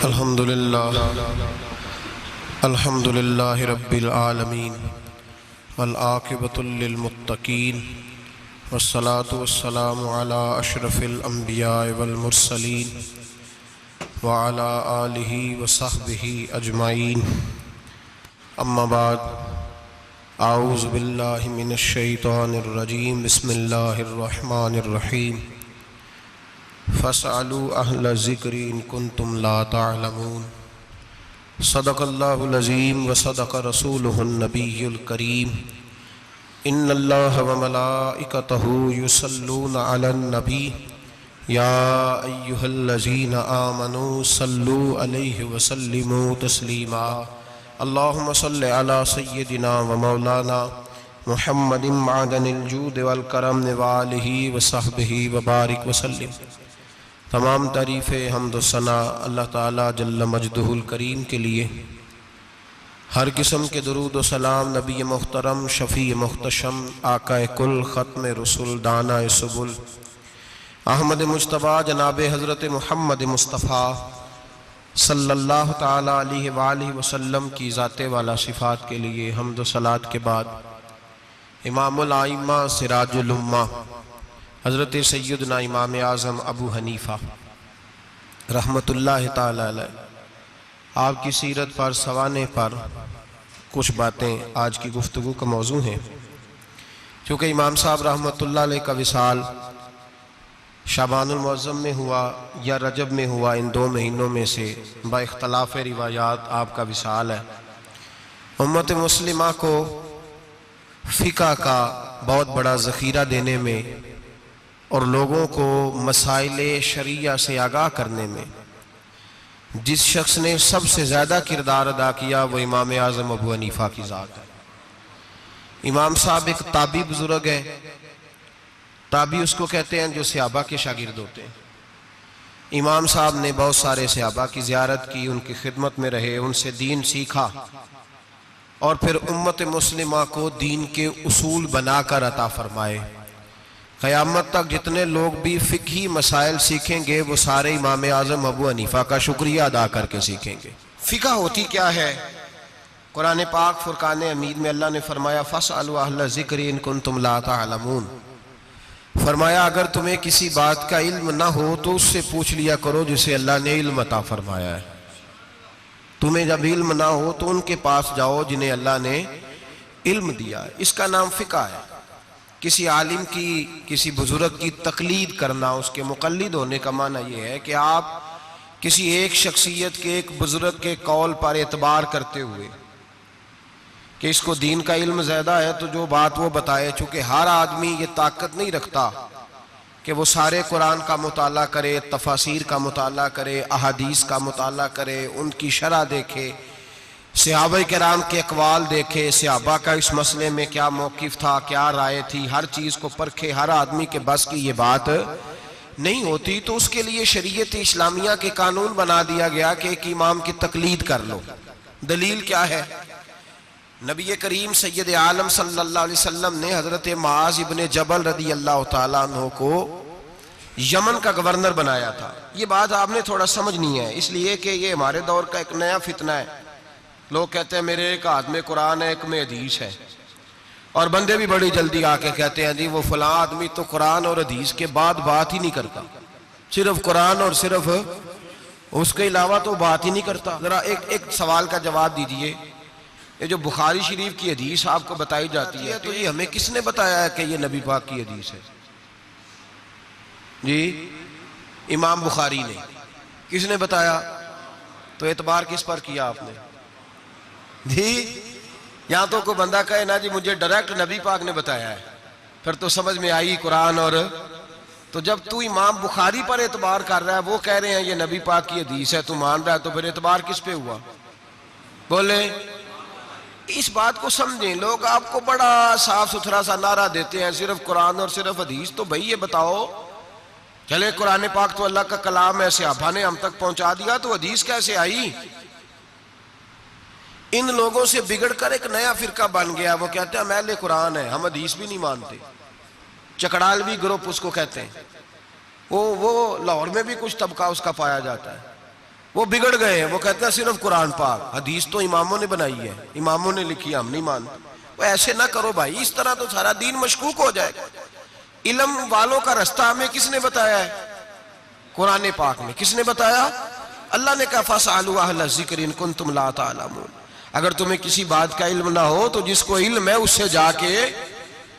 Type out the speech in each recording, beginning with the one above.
الحمدللہ رب العالمین والعاقبۃ للمتقین والصلاة والسلام علی اشرف الانبیاء والمرسلین وعلی آلہ وصحبہ اجمعین اما بعد اعوذ باللہ من الشیطان الرجیم بسم اللہ الرحمن الرحیم فاسألوا اہل الذکر ان کنتم لا تعلمون صدق اللہ العظیم وصدق رسولہ النبی الکریم ان اللہ وملائکتہ یصلون علی النبی یا ایہا الذین آمنوا صلوا علیہ وسلموا تسلیما اللہم صل علی سیدنا ومولانا محمد معدن الجود والکرم وآلہ وصحبہ وبارک وسلم۔ تمام تعریف حمد و ثنا اللہ تعالیٰ جل مجدہ الکریم کے لیے، ہر قسم کے درود و سلام نبی محترم شفیع محتشم آقا کل ختم رسول دانا سبل احمد مجتبیٰ جناب حضرت محمد مصطفیٰ صلی اللہ تعالیٰ علیہ وآلہ وسلم کی ذات والا صفات کے لیے حمد و صلات کے بعد امام الائمہ سراج الامہ حضرت سیدنا امام اعظم ابو حنیفہ رحمت اللہ تعالی علیہ آپ کی سیرت پر سوانے پر کچھ باتیں آج کی گفتگو کا موضوع ہیں۔ چونکہ امام صاحب رحمت اللہ علیہ کا وصال شعبان المعظم میں ہوا یا رجب میں ہوا، ان دو مہینوں میں سے با اختلاف روایات آپ کا وصال ہے۔ امت مسلمہ کو فقہ کا بہت بڑا ذخیرہ دینے میں اور لوگوں کو مسائل شریعہ سے آگاہ کرنے میں جس شخص نے سب سے زیادہ کردار ادا کیا وہ امام اعظم ابو حنیفہ کی ذات ہے۔ امام صاحب ایک تابعی بزرگ ہے، تابعی اس کو کہتے ہیں جو صحابہ کے شاگرد ہوتے ہیں۔ امام صاحب نے بہت سارے صحابہ کی زیارت کی، ان کی خدمت میں رہے، ان سے دین سیکھا اور پھر امت مسلمہ کو دین کے اصول بنا کر عطا فرمائے۔ قیامت تک جتنے لوگ بھی فقہی مسائل سیکھیں گے وہ سارے امام اعظم ابو حنیفہ کا شکریہ ادا کر کے سیکھیں گے۔ فقہ ہوتی کیا ہے؟ قرآن پاک فرقان حمید میں اللہ نے فرمایا فاسألوا اہل الذکر ان کنتم لا تعلمون، فرمایا اگر تمہیں کسی بات کا علم نہ ہو تو اس سے پوچھ لیا کرو جسے اللہ نے علم عطا فرمایا ہے۔ تمہیں جب علم نہ ہو تو ان کے پاس جاؤ جنہیں اللہ نے علم دیا ہے۔ اس کا نام فقہ ہے۔ کسی عالم کی، کسی بزرگ کی تقلید کرنا، اس کے مقلد ہونے کا معنی یہ ہے کہ آپ کسی ایک شخصیت کے، ایک بزرگ کے قول پر اعتبار کرتے ہوئے کہ اس کو دین کا علم زیادہ ہے تو جو بات وہ بتائے، چونکہ ہر آدمی یہ طاقت نہیں رکھتا کہ وہ سارے قرآن کا مطالعہ کرے، تفاسیر کا مطالعہ کرے، احادیث کا مطالعہ کرے، ان کی شرح دیکھے، صحابہ کرام کے اقوال دیکھے، صحابہ کا اس مسئلے میں کیا موقف تھا، کیا رائے تھی، ہر چیز کو پرکھے۔ ہر آدمی کے بس کی یہ بات نہیں ہوتی، تو اس کے لیے شریعت اسلامیہ کے قانون بنا دیا گیا کہ ایک امام کی تقلید کر لو۔ دلیل کیا ہے؟ نبی کریم سید عالم صلی اللہ علیہ وسلم نے حضرت معاذ ابن جبل رضی اللہ تعالیٰ عنہ کو یمن کا گورنر بنایا تھا۔ یہ بات آپ نے تھوڑا سمجھنی ہے، اس لیے کہ یہ ہمارے دور کا ایک نیا فتنہ ہے۔ لوگ کہتے ہیں میرے ایک ہاتھ میں قرآن ہے، ایک میں حدیث ہے، اور بندے بھی بڑی جلدی آ کے کہتے ہیں جی وہ فلاں آدمی تو قرآن اور حدیث کے بعد بات ہی نہیں کرتا، صرف قرآن اور صرف اس کے علاوہ تو بات ہی نہیں کرتا۔ ذرا ایک سوال کا جواب دیجئے، یہ جو بخاری شریف کی حدیث آپ کو بتائی جاتی ہے تو یہ ہمیں کس نے بتایا ہے کہ یہ نبی پاک کی حدیث ہے؟ جی امام بخاری نے۔ کس نے بتایا؟ تو اعتبار کس پر کیا آپ نے؟ جی یہاں تو کوئی بندہ کہے نا جی مجھے ڈائریکٹ نبی پاک نے بتایا ہے، پھر تو سمجھ میں آئی قرآن اور تو جب تو امام بخاری پر اعتبار کر رہا ہے، وہ کہہ رہے ہیں یہ نبی پاک کی حدیث ہے، تو مان رہا ہے، تو پھر اعتبار کس پہ ہوا؟ بولے اس بات کو سمجھیں۔ لوگ آپ کو بڑا صاف ستھرا سا نعرہ دیتے ہیں صرف قرآن اور صرف حدیث، تو بھئی یہ بتاؤ چلے قرآن پاک تو اللہ کا کلام ہے، صحابہ نے ہم تک پہنچا دیا، تو حدیث کیسے آئی؟ ان لوگوں سے بگڑ کر ایک نیا فرقہ بن گیا، وہ کہتے ہیں ہم اہل قرآن ہیں، ہم حدیث بھی نہیں مانتے۔ چکڑالوی گروپ اس کو کہتے ہیں۔ وہ لاہور میں بھی کچھ طبقہ اس کا پایا جاتا ہے۔ وہ بگڑ گئے ہیں، وہ کہتے ہیں صرف قرآن پاک، حدیث تو اماموں نے بنائی ہے، اماموں نے لکھی، ہم نہیں مانتے۔ وہ ایسے نہ کرو بھائی، اس طرح تو سارا دین مشکوک ہو جائے گا۔ علم والوں کا رستہ ہمیں کس نے بتایا ہے؟ قرآن پاک میں۔ کس نے بتایا؟ اللہ نے کہا فَاسْأَلُوا أَهْلَ الذِّكْرِ إِن كُنتُمْ لَا تَعْلَمُونَ۔ اگر تمہیں کسی بات کا علم نہ ہو تو جس کو علم ہے اس سے جا کے،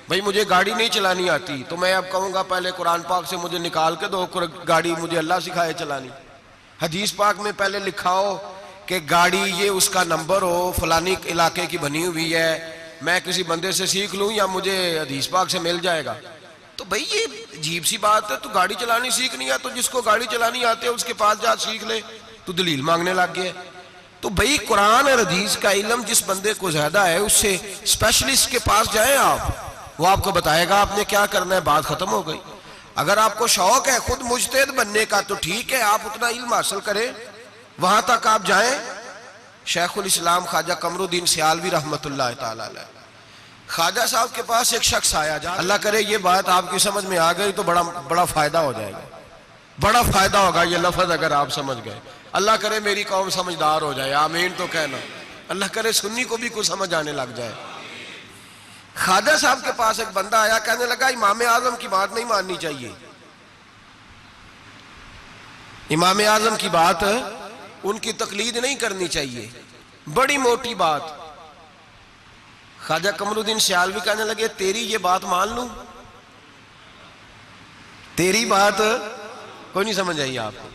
بھئی مجھے گاڑی نہیں چلانی آتی تو میں اب کہوں گا پہلے قرآن پاک سے مجھے نکال کے دو گاڑی، مجھے اللہ سکھائے چلانی۔ حدیث پاک میں پہلے لکھا ہو کہ گاڑی یہ اس کا نمبر ہو، فلانی علاقے کی بنی ہوئی ہے، میں کسی بندے سے سیکھ لوں یا مجھے حدیث پاک سے مل جائے گا۔ تو بھئی یہ عجیب سی بات ہے، تو گاڑی چلانی سیکھنی ہے تو جس کو گاڑی چلانی آتے ہے اس کے پاس جا سیکھ لے، تو دلیل مانگنے لگ گیا۔ تو بھئی قرآن اور حدیث کا علم جس بندے کو زیادہ ہے اس سے اسپیشلسٹ کے پاس جائیں آپ، وہ آپ کو بتائے گا آپ نے کیا کرنا ہے، بات ختم ہو گئی۔ اگر آپ کو شوق ہے خود مجتہد بننے کا تو ٹھیک ہے، آپ اتنا علم حاصل کریں، وہاں تک آپ جائیں۔ شیخ الاسلام خواجہ قمر الدین سیالوی رحمۃ اللہ تعالی علیہ، خواجہ صاحب کے پاس ایک شخص آیا، اللہ کرے یہ بات آپ کی سمجھ میں آ گئی تو بڑا فائدہ ہو جائے گا، بڑا فائدہ ہوگا یہ لفظ اگر آپ سمجھ گئے۔ اللہ کرے میری قوم سمجھدار ہو جائے، آمین تو کہنا۔ اللہ کرے سنی کو بھی کچھ سمجھ آنے لگ جائے۔ خواجہ صاحب کے پاس ایک بندہ آیا، کہنے لگا امام اعظم کی بات نہیں ماننی چاہیے، امام اعظم کی بات ان کی تقلید نہیں کرنی چاہیے، بڑی موٹی بات۔ خواجہ قمر الدین سیالوی کہنے لگے تیری یہ بات مان لوں؟ تیری بات کوئی نہیں سمجھ آئی آپ کو؟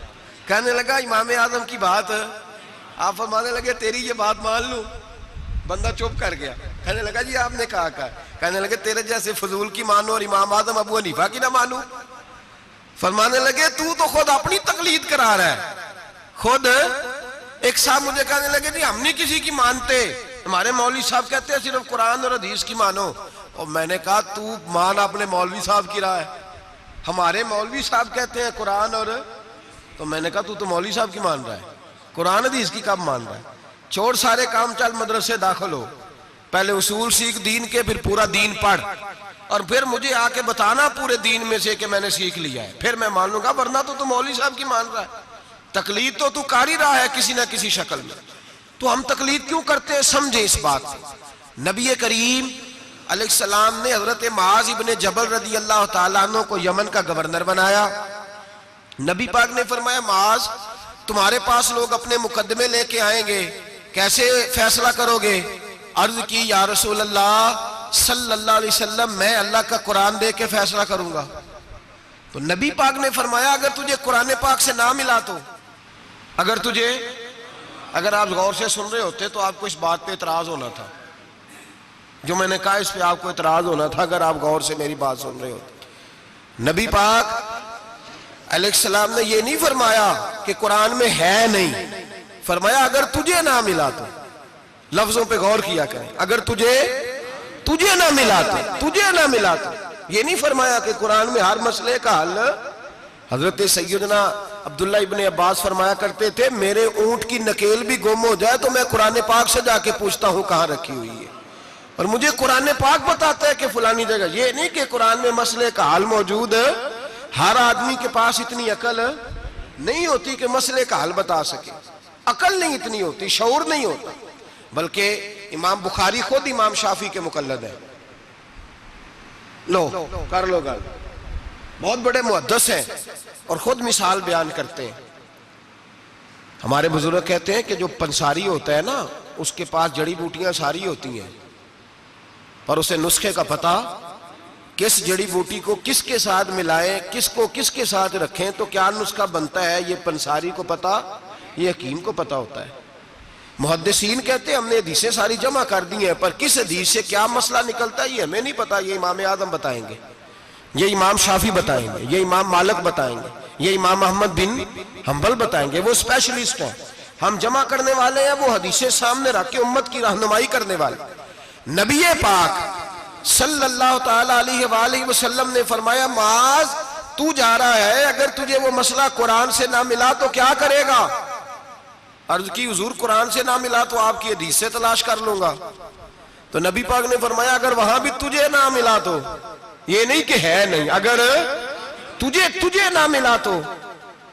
کہنے لگا امام اعظم کی بات، آپ فرمانے لگے تیری یہ بات مان لوں؟ بندہ چپ کر گیا، کہنے لگا جی آپ نے کہا کہنے لگے تیرے جیسے فضول کی مانو اور امام اعظم ابو حنیفہ کی نہ مانو؟ فرمانے لگے تو خود اپنی تقلید کرا رہا ہے۔ خود ایک صاحب مجھے کہنے لگے جی ہم نہیں کسی کی مانتے، ہمارے مولوی صاحب کہتے ہیں صرف قرآن اور حدیث کی مانو۔ اور میں نے کہا تو مان اپنے مولوی صاحب کی رائے، ہمارے مولوی صاحب کہتے ہیں قرآن اور، تو میں نے کہا تو مولوی صاحب کی مان رہا ہے، قرآن حدیث کی کب مان رہا ہے؟ چھوڑ سارے کام، چل مدرسے داخل ہو، پہلے اصول سیکھ دین کے، پھر پورا دین پڑھ، اور پھر مجھے آ کے بتانا پورے دین میں سے کہ میں نے سیکھ لیا ہے، پھر میں مان لوں گا، ورنہ تو مولوی صاحب کی مان رہا ہے۔ تقلید تو کر ہی رہا ہے کسی نہ کسی شکل میں، تو ہم تقلید کیوں کرتے ہیں؟ سمجھیں اس بات سے۔ نبی کریم علیہ السلام نے حضرت معاذ ابن جبل رضی اللہ تعالیٰ عنہ کو یمن کا گورنر بنایا۔ نبی پاک نے فرمایا معاذ تمہارے پاس لوگ اپنے مقدمے لے کے آئیں گے، کیسے فیصلہ کرو گے؟ عرض کی یا رسول اللہ صلی اللہ علیہ وسلم میں اللہ کا قرآن دے کے فیصلہ کروں گا۔ تو نبی پاک نے فرمایا اگر تجھے قرآن پاک سے نہ ملا تو، اگر آپ غور سے سن رہے ہوتے تو آپ کو اس بات پہ اعتراض ہونا تھا، جو میں نے کہا اس پہ آپ کو اعتراض ہونا تھا اگر آپ غور سے میری بات سن رہے ہوتے۔ نبی پاک علیہ السلام نے یہ نہیں فرمایا کہ قرآن میں ہے نہیں، فرمایا اگر تجھے نہ ملا تو، لفظوں پہ غور کیا کریں، اگر تجھے نہ ملا تو، یہ نہیں فرمایا کہ قرآن میں ہر مسئلے کا حل۔ حضرت سیدنا عبداللہ ابن عباس فرمایا کرتے تھے میرے اونٹ کی نکیل بھی گم ہو جائے تو میں قرآن پاک سے جا کے پوچھتا ہوں کہاں رکھی ہوئی ہے، اور مجھے قرآن پاک بتاتا ہے کہ فلانی جگہ۔ یہ نہیں کہ قرآن میں مسئلے کا حل موجود ہے، ہر آدمی کے پاس اتنی عقل نہیں ہوتی کہ مسئلے کا حل بتا سکے، عقل نہیں اتنی ہوتی، شعور نہیں ہوتا۔ بلکہ امام بخاری خود امام شافعی کے مقلد ہے، لو کر لو گل، بہت بڑے محدث ہیں اور خود مثال بیان کرتے ہیں۔ ہمارے بزرگ کہتے ہیں کہ جو پنساری ہوتا ہے نا اس کے پاس جڑی بوٹیاں ساری ہوتی ہیں، پر اسے نسخے کا پتہ، کس جڑی بوٹی کو کس کے ساتھ ملائیں، کس کو کس کے ساتھ رکھیں تو کیا نسخہ بنتا ہے، یہ پنساری کو پتہ، یہ حکیم کو پتہ ہوتا ہے۔ محدثین کہتے ہیں ہم نے حدیثیں ساری جمع کر دی ہیں، پر کس حدیث سے کیا مسئلہ نکلتا ہے یہ ہمیں نہیں پتا، یہ امام اعظم بتائیں گے، یہ امام شافعی بتائیں گے، یہ امام مالک بتائیں گے، یہ امام احمد بن حنبل بتائیں گے، وہ اسپیشلسٹ ہیں۔ ہم جمع کرنے والے ہیں، وہ حدیثیں سامنے رکھ کے امت کی رہنمائی کرنے والے۔ نبی پاک صلی اللہ تعالیٰ علیہ وآلہ وسلم نے فرمایا معاذ تو جا رہا ہے، اگر تجھے وہ مسئلہ قرآن سے نہ ملا تو کیا کرے گا؟ عرض کی حضور قرآن سے نہ ملا تو آپ کی حدیث سے تلاش کر لوں گا۔ تو نبی پاک نے فرمایا اگر وہاں بھی تجھے نہ ملا تو، یہ نہیں کہ ہے نہیں، اگر تجھے نہ ملا تو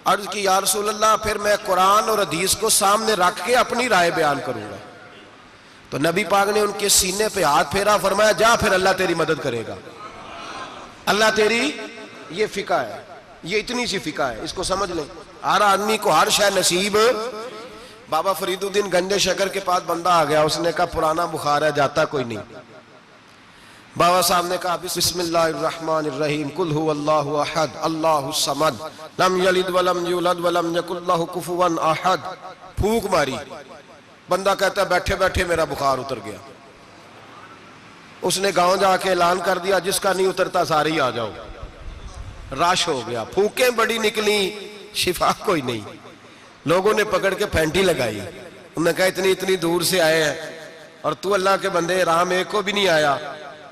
عرض کی یا رسول اللہ پھر میں قرآن اور حدیث کو سامنے رکھ کے اپنی رائے بیان کروں گا. تو نبی پاک نے ان کے سینے پہ ہاتھ پھیرا، فرمایا جا پھر اللہ تیری مدد کرے گا. اللہ تیری، یہ فقہ ہے، یہ اتنی سی فقہ ہے، اس کو سمجھ لیں. ہر آدمی کو ہر شے نصیب. بابا فرید الدین گنجے شکر کے پاس بندہ آ گیا، اس نے کہا پرانا بخار ہے، جاتا کوئی نہیں. بابا صاحب نے کہا بسم اللہ الرحمن الرحیم، قل هو اللہ احد اللہ الصمد لم یلد ولم یولد ولم یکن لہ کفوا احد. پھونک ماری، بندہ کہتا ہے بیٹھے بیٹھے میرا بخار اتر گیا. اس نے گاؤں جا کے اعلان کر دیا جس کا نہیں اترتا سارے ہی آ جاؤ. رش ہو گیا، پھونکیں بڑی نکلی، شفا کوئی نہیں. لوگوں نے پکڑ کے پھینٹی لگائی. انہوں نے کہا اتنی دور سے آئے ہیں اور تو اللہ کے بندے رام ایک کو بھی نہیں آیا.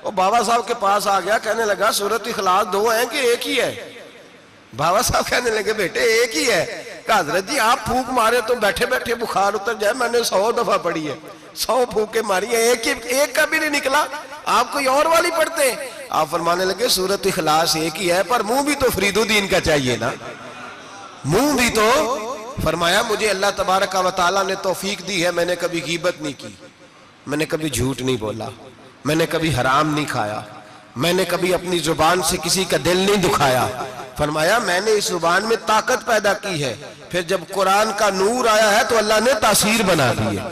وہ بابا صاحب کے پاس آ گیا، کہنے لگا سورۃ اخلاص 2 ہیں کہ ایک ہی ہے؟ بابا صاحب کہنے لگے بیٹے ایک ہی ہے. کہ حضرت جی آپ پھونک مارے تو بیٹھے بیٹھے بخار اتر جائے، میں نے 100 دفعہ پڑھی ہے، 100 پھونکیں ماری ہیں، ایک کا بھی نہیں نکلا. آپ کوئی اور والی پڑھتے ہیں؟ آپ فرمانے لگے سورۃ اخلاص ایک ہی ہے، پر منہ بھی تو فرید الدین کا چاہیے نا، منہ بھی تو. فرمایا مجھے اللہ تبارک و تعالیٰ نے توفیق دی ہے، میں نے کبھی غیبت نہیں کی، میں نے کبھی جھوٹ نہیں بولا، میں نے کبھی حرام نہیں کھایا، میں نے کبھی اپنی زبان سے کسی کا دل نہیں دکھایا. فرمایا میں نے اس زبان میں طاقت پیدا کی ہے، پھر جب قرآن کا نور آیا ہے تو اللہ نے تاثیر بنا دی ہے،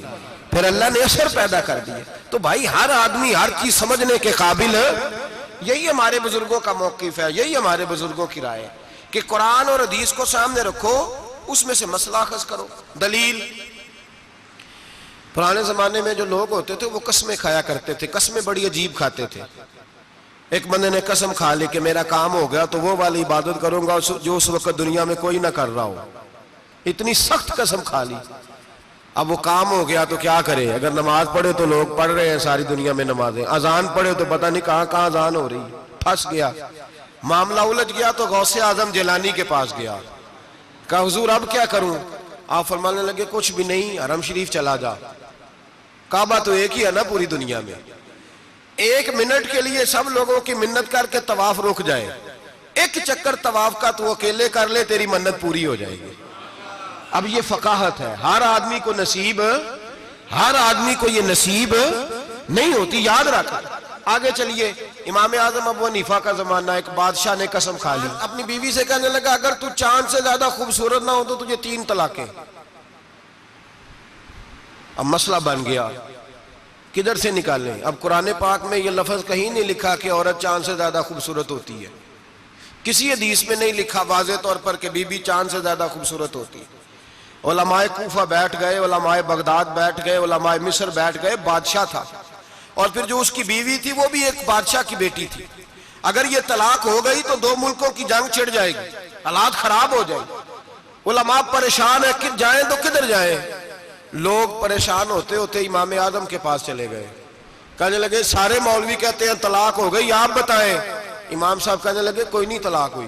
پھر اللہ نے اثر پیدا کر دی ہے. تو بھائی ہر آدمی ہر چیز سمجھنے کے قابل ہے. یہی ہمارے بزرگوں کا موقف ہے، یہی ہمارے بزرگوں کی رائے ہے کہ قرآن اور حدیث کو سامنے رکھو، اس میں سے مسئلہ اخذ کرو. دلیل، پرانے زمانے میں جو لوگ ہوتے تھے وہ قسمیں کھایا کرتے تھے، قسمیں بڑی عجیب کھاتے تھے. ایک بندے نے قسم کھا لی کہ میرا کام ہو گیا تو وہ والی عبادت کروں گا جو اس وقت دنیا میں کوئی نہ کر رہا ہو. اتنی سخت قسم کھا لی. اب وہ کام ہو گیا تو کیا کرے؟ اگر نماز پڑھے تو لوگ پڑھ رہے ہیں ساری دنیا میں نمازیں، اذان پڑھے تو پتہ نہیں کہاں کہاں اذان ہو رہی. پھنس گیا، معاملہ الجھ گیا تو غوث اعظم جیلانی کے پاس گیا. کہا حضور اب کیا کروں؟ آپ فرمانے لگے کچھ بھی نہیں، حرم شریف چلا جا، کعبہ تو ایک ہی ہے نا پوری دنیا میں. 1 منٹ کے لیے سب لوگوں کی منت کر کے طواف رک جائے، ایک چکر طواف کا تو اکیلے کر لے، تیری منت پوری ہو جائے گی. اب یہ فقاہت ہے، ہر آدمی کو نصیب، ہر آدمی کو یہ نصیب نہیں ہوتی، یاد رکھ. آگے چلیے، امام اعظم ابو حنیفہ کا زمانہ، ایک بادشاہ نے قسم کھا لی، اپنی بیوی سے کہنے لگا اگر تو چاند سے زیادہ خوبصورت نہ ہو تو تجھے 3 طلاقیں. اب مسئلہ بن گیا، کدھر سے نکالیں؟ اب قرآن پاک میں یہ لفظ کہیں نہیں لکھا کہ عورت چاند سے زیادہ خوبصورت ہوتی ہے، کسی حدیث میں نہیں لکھا واضح طور پر کہ بی بی چاند سے زیادہ خوبصورت ہوتی. علماء کوفہ بیٹھ گئے، علماء بغداد بیٹھ گئے، علماء مصر بیٹھ گئے. بادشاہ تھا اور پھر جو اس کی بیوی تھی وہ بھی ایک بادشاہ کی بیٹی تھی. اگر یہ طلاق ہو گئی تو 2 ملکوں کی جنگ چھڑ جائے گی، حالات خراب ہو جائیں. علماء پریشان ہیں کہ جائیں تو کدھر جائیں. لوگ پریشان ہوتے ہوتے امام اعظم کے پاس چلے گئے، کہنے لگے سارے مولوی کہتے ہیں طلاق ہو گئی، آپ بتائیں. امام صاحب کہنے لگے کوئی نہیں طلاق ہوئی.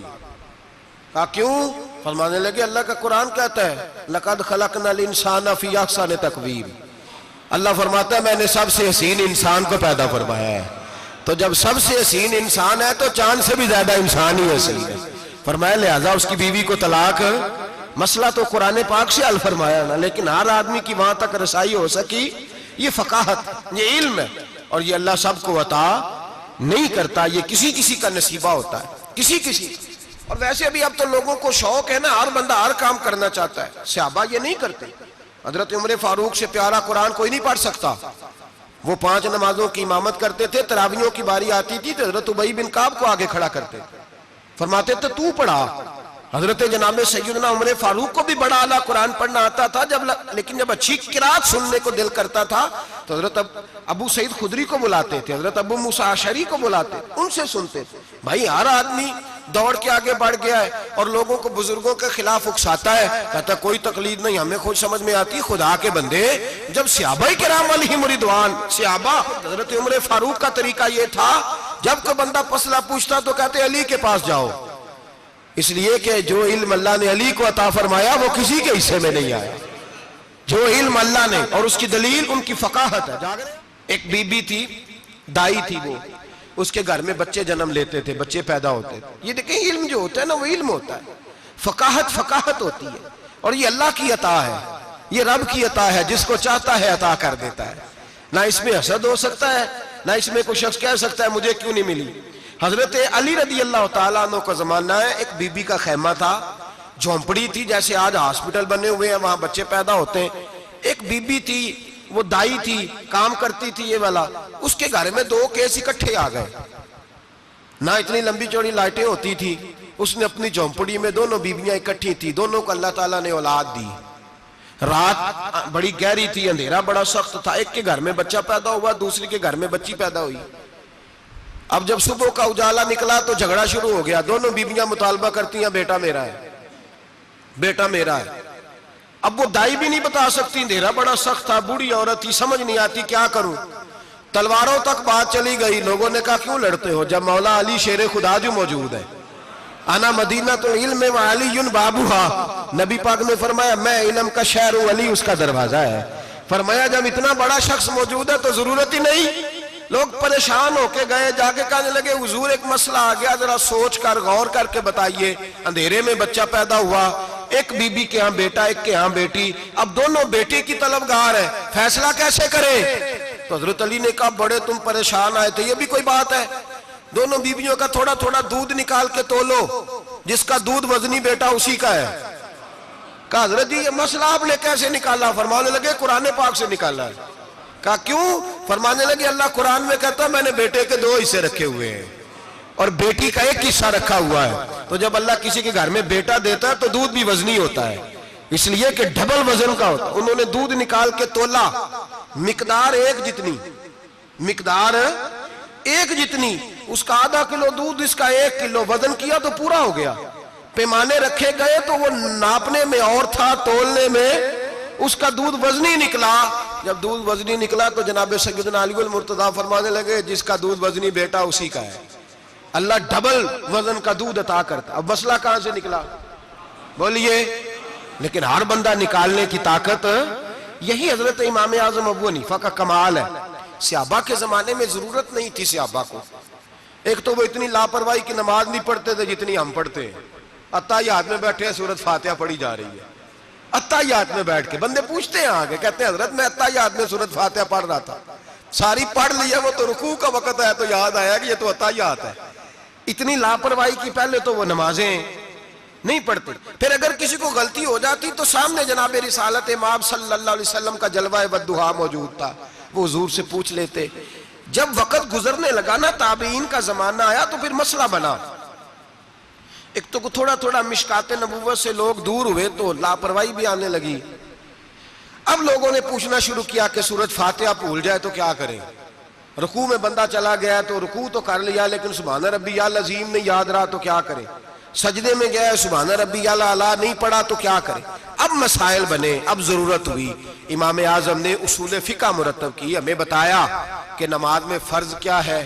کہا کیوں؟ فرمانے لگے اللہ کا قرآن کہتا ہے لَقَدْ خَلَقْنَا الْإِنسَانَ فِي أَحْسَنِ تَقْوِيمٍ. اللہ فرماتا ہے میں نے سب سے حسین انسان کو پیدا فرمایا ہے. تو جب سب سے حسین انسان ہے تو چاند سے بھی زیادہ انسان ہی حسین ہے. فرمایا لہذا اس کی بیوی کو طلاق. مسئلہ تو قرآن پاک سے حل فرمایا نا، لیکن ہر آدمی کی وہاں تک رسائی ہو سکی. یہ فقاہت، یہ علم ہے، اور یہ اللہ سب کو عطا نہیں کرتا، یہ کسی کسی کا نصیبہ ہوتا ہے، کسی کسی. اور ویسے بھی اب تو لوگوں کو شوق ہے نا، ہر بندہ ہر کام کرنا چاہتا ہے. صحابہ یہ نہیں کرتے. حضرت عمر فاروق سے پیارا قرآن کوئی نہیں پڑھ سکتا. وہ 5 نمازوں کی امامت کرتے تھے، تراویحوں کی باری آتی تھی تو حضرت ابی بن کعب کو آگے کھڑا کرتے تھے، فرماتے تھے تو پڑھا. حضرت جناب سیدنا عمر فاروق کو بھی بڑا اعلیٰ قرآن پڑھنا آتا تھا، لیکن جب اچھی قرات سننے کو دل کرتا تھا تو حضرت ابو سعید خدری کو بلاتے تھے، حضرت ابو موسیٰ اشعری کو بلاتے، ان سے سنتے تھے. بھائی ہر آدمی دوڑ کے آگے بڑھ گیا ہے اور لوگوں کو بزرگوں کے خلاف اکساتا ہے، کہتا کوئی تقلید نہیں، ہمیں خود سمجھ میں آتی. خدا کے بندے، جب صحابہ کرام علیہم رضوان، صحابہ، حضرت عمر فاروق کا طریقہ یہ تھا جب کوئی بندہ مسئلہ پوچھتا تو کہتے علی کے پاس جاؤ، اس لیے کہ جو علم اللہ نے علی کو عطا فرمایا وہ کسی کے حصے میں نہیں آیا. جو علم اللہ نے، اور اس کی دلیل ان کی فقاہت ہے. ایک بی بی تھی، دائی تھی، وہ اس کے گھر میں بچے جنم لیتے تھے، بچے پیدا ہوتے تھے. یہ دیکھیں علم جو ہوتا ہے نا وہ علم ہوتا ہے. فقاہت ہوتی ہے، اور یہ اللہ کی عطا ہے، یہ رب کی عطا ہے، جس کو چاہتا ہے عطا کر دیتا ہے۔ نہ اس میں حسد ہو سکتا ہے، نہ اس میں کوئی شخص کہہ سکتا ہے مجھے کیوں نہیں ملی۔ حضرت علی رضی اللہ تعالیٰ عنہ کا زمانہ ہے، ایک بی بی کا خیمہ تھا، جھونپڑی تھی، جیسے آج ہاسپٹل بنے ہوئے ہیں وہاں بچے پیدا ہوتے ہیں۔ ایک بی بی تھی، وہ دائی تھی، کام کرتی تھی یہ والا، اس کے گھر میں 2 کیس اکٹھے آ گئے، نہ اتنی لمبی چوڑی لائٹیں ہوتی تھی، اس نے اپنی جھونپڑی میں دونوں بیویاں اکٹھی تھی، دونوں کو اللہ تعالیٰ نے اولاد دی۔ رات بڑی گہری تھی، اندھیرا بڑا سخت تھا، ایک کے گھر میں بچہ پیدا ہوا، دوسری کے گھر میں بچی پیدا ہوئی۔ اب جب صبح کا اجالا نکلا تو جھگڑا شروع ہو گیا، دونوں بیویاں مطالبہ کرتی ہیں بیٹا میرا ہے، بیٹا میرا ہے۔ اب وہ دائی بھی نہیں بتا سکتی، اندھیرا بڑا سخت تھا، بوڑھی عورت تھی، سمجھ نہیں آتی کیا کروں۔ تلواروں تک بات چلی گئی، لوگوں نے کہا کیوں لڑتے ہو جب مولا علی شیر خدا جو موجود ہے۔ انا مدینہ تو علم و علی بابوہا، نبی پاک نے فرمایا میں علم کا شہر ہوں، علی اس کا دروازہ ہے۔ فرمایا جب اتنا بڑا شخص موجود ہے تو ضرورت ہی نہیں۔ لوگ پریشان ہو کے گئے، جا کے کہنے لگے حضور ایک مسئلہ آ گیا، ذرا سوچ کر غور کر کے بتائیے۔ اندھیرے میں بچہ پیدا ہوا، ایک بی بی کے ہاں بیٹا، ایک کے ہاں بیٹی، اب دونوں بیٹی کی طلبگار ہے، فیصلہ کیسے کریں؟ تو حضرت علی نے کہا بڑے تم پریشان آئے تھے، یہ بھی کوئی بات ہے؟ دونوں بیویوں کا تھوڑا تھوڑا دودھ نکال کے تولو، جس کا دودھ وزنی بیٹا اسی کا ہے۔ کہا حضرت جی یہ مسئلہ آپ نے کیسے نکالا؟ فرمانے لگے قرآن پاک سے نکالا ہے۔ کہا کیوں؟ فرمانے لگے اللہ قرآن میں کہتا ہے میں نے بیٹے کے 2 حصے رکھے ہوئے ہیں اور بیٹی کا 1 حصہ رکھا ہوا ہے، تو جب اللہ کسی کے گھر میں بیٹا دیتا ہے تو دودھ بھی وزنی ہوتا ہے، اس لیے کہ ڈبل وزن کا ہوتا ہے۔ انہوں نے دودھ نکال کے تولا، مقدار 1 جتنی، مقدار 1 جتنی، اس کا ½ کلو دودھ، اس کا 1 کلو، وزن کیا تو پورا ہو گیا۔ پیمانے رکھے گئے تو وہ ناپنے میں اور تھا، تولنے میں اس کا دودھ وزنی نکلا۔ جب دودھ وزنی نکلا تو جناب سیدنا علی المرتضیٰ فرمانے لگے جس کا دودھ وزنی بیٹا اسی کا ہے، اللہ ڈبل وزن کا دودھ عطا کرتا۔ اب مسئلہ کہاں سے نکلا بولیے؟ لیکن ہر بندہ نکالنے کی طاقت، یہی حضرت امام اعظم ابو حنیفہ کا کمال ہے۔ صحابہ کے زمانے میں ضرورت نہیں تھی صحابہ کو، ایک تو وہ اتنی لاپرواہی کی نماز نہیں پڑھتے تھے جتنی ہم پڑھتے ہیں۔ اتحیات میں بیٹھے ہیں، سورۃ فاتحہ پڑھی جا رہی ہے، اتحیات میں بیٹھ کے بندے پوچھتے ہیں آگے، کہتے ہیں حضرت میں اتحیات میں سورۃ فاتحہ پڑھ رہا تھا، ساری پڑھ لی ہے، وہ تو رکوع کا وقت ہے تو یاد آیا کہ یہ تو اتحیات ہے۔ اتنی لاپرواہی کی پہلے تو وہ نمازیں نہیں پڑھتے، پھر اگر کسی کو غلطی ہو جاتی تو سامنے جناب رسالت امام صلی اللہ علیہ وسلم کا جلوہ والدہا موجود تھا، وہ حضور سے پوچھ لیتے۔ جب وقت گزرنے لگا نا، تابعین کا زمانہ آیا تو پھر مسئلہ بنا، ایک تو تھوڑا تھوڑا مشکات نبوت سے لوگ دور ہوئے تو لاپرواہی بھی آنے لگی۔ اب لوگوں نے پوچھنا شروع کیا کہ سورۃ فاتحہ بھول جائے تو کیا کریں؟ رکوع میں بندہ چلا گیا تو رکوع تو کر لیا لیکن سبحان ربی العظیم نہیں یاد رہا تو کیا کرے؟ سجدے میں گیا سبحان ربی الاعلیٰ نہیں پڑھا تو کیا کرے؟ اب مسائل بنے، اب ضرورت ہوئی، امام اعظم نے اصول فقہ مرتب کی، ہمیں بتایا کہ نماز میں فرض کیا ہے،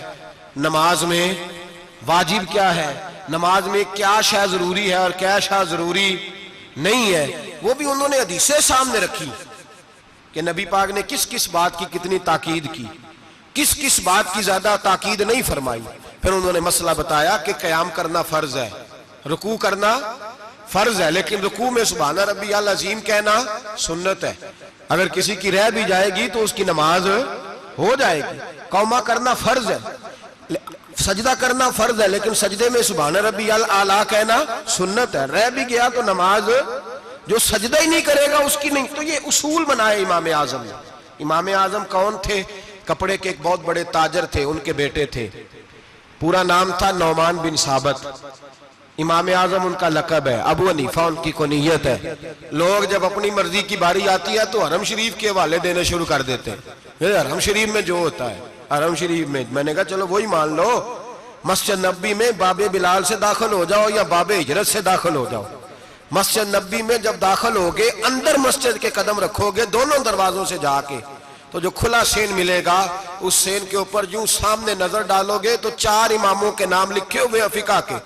نماز میں واجب کیا ہے، نماز میں کیا شے ضروری ہے اور کیا شے ضروری نہیں ہے، وہ بھی انہوں نے حدیثیں سامنے رکھی کہ نبی پاک نے کس کس بات کی کتنی تاکید کی، کس کس بات کی زیادہ تاکید نہیں فرمائی۔ پھر انہوں نے مسئلہ بتایا کہ قیام کرنا فرض ہے، رکوع کرنا فرض ہے، لیکن رکوع میں سبحان ربی العظیم کہنا سنت ہے، اگر کسی کی رہ بھی جائے گی تو اس کی نماز ہو جائے گی۔ قوما کرنا فرض ہے، سجدہ کرنا فرض ہے، لیکن سجدے میں سبحان ربی الاعلیٰ کہنا سنت ہے، رہ بھی گیا تو نماز جو سجدہ ہی نہیں کرے گا اس کی نہیں۔ تو یہ اصول بنائے امام اعظم نے۔ امام اعظم کون تھے؟ کپڑے کے ایک بہت بڑے تاجر تھے، ان کے بیٹے تھے، پورا نام تھا نعمان بن ثابت، امام اعظم ان کا لقب ہے، ابو حنیفہ ان کی کنیت ہے۔ لوگ جب اپنی مرضی کی باری آتی ہے تو حرم شریف کے حوالے دینے شروع کر دیتے ہیں، حرم شریف میں جو ہوتا ہے، حرم شریف میں نے کہا چلو وہی مان لو، مسجد نبی میں باب بلال سے داخل ہو جاؤ یا باب ہجرت سے داخل ہو جاؤ۔ مسجد نبی میں جب داخل ہوگے، اندر مسجد کے قدم رکھو گے دونوں دروازوں سے جا کے، تو جو کھلا سین ملے گا اس سین کے اوپر جو سامنے نظر ڈالو گے تو 4 اماموں کے نام لکھے ہوئے فقہ کے،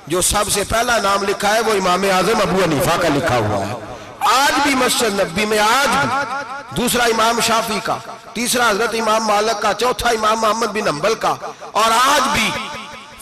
جو سب سے پہلا نام لکھا ہے وہ امام اعظم ابو حنیفہ کا لکھا ہوا ہے۔ آج بھی مسجد نبی میں، آج بھی، دوسرا امام شافعی کا، تیسرا حضرت امام مالک کا، چوتھا امام محمد بن حنبل کا، اور آج بھی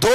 2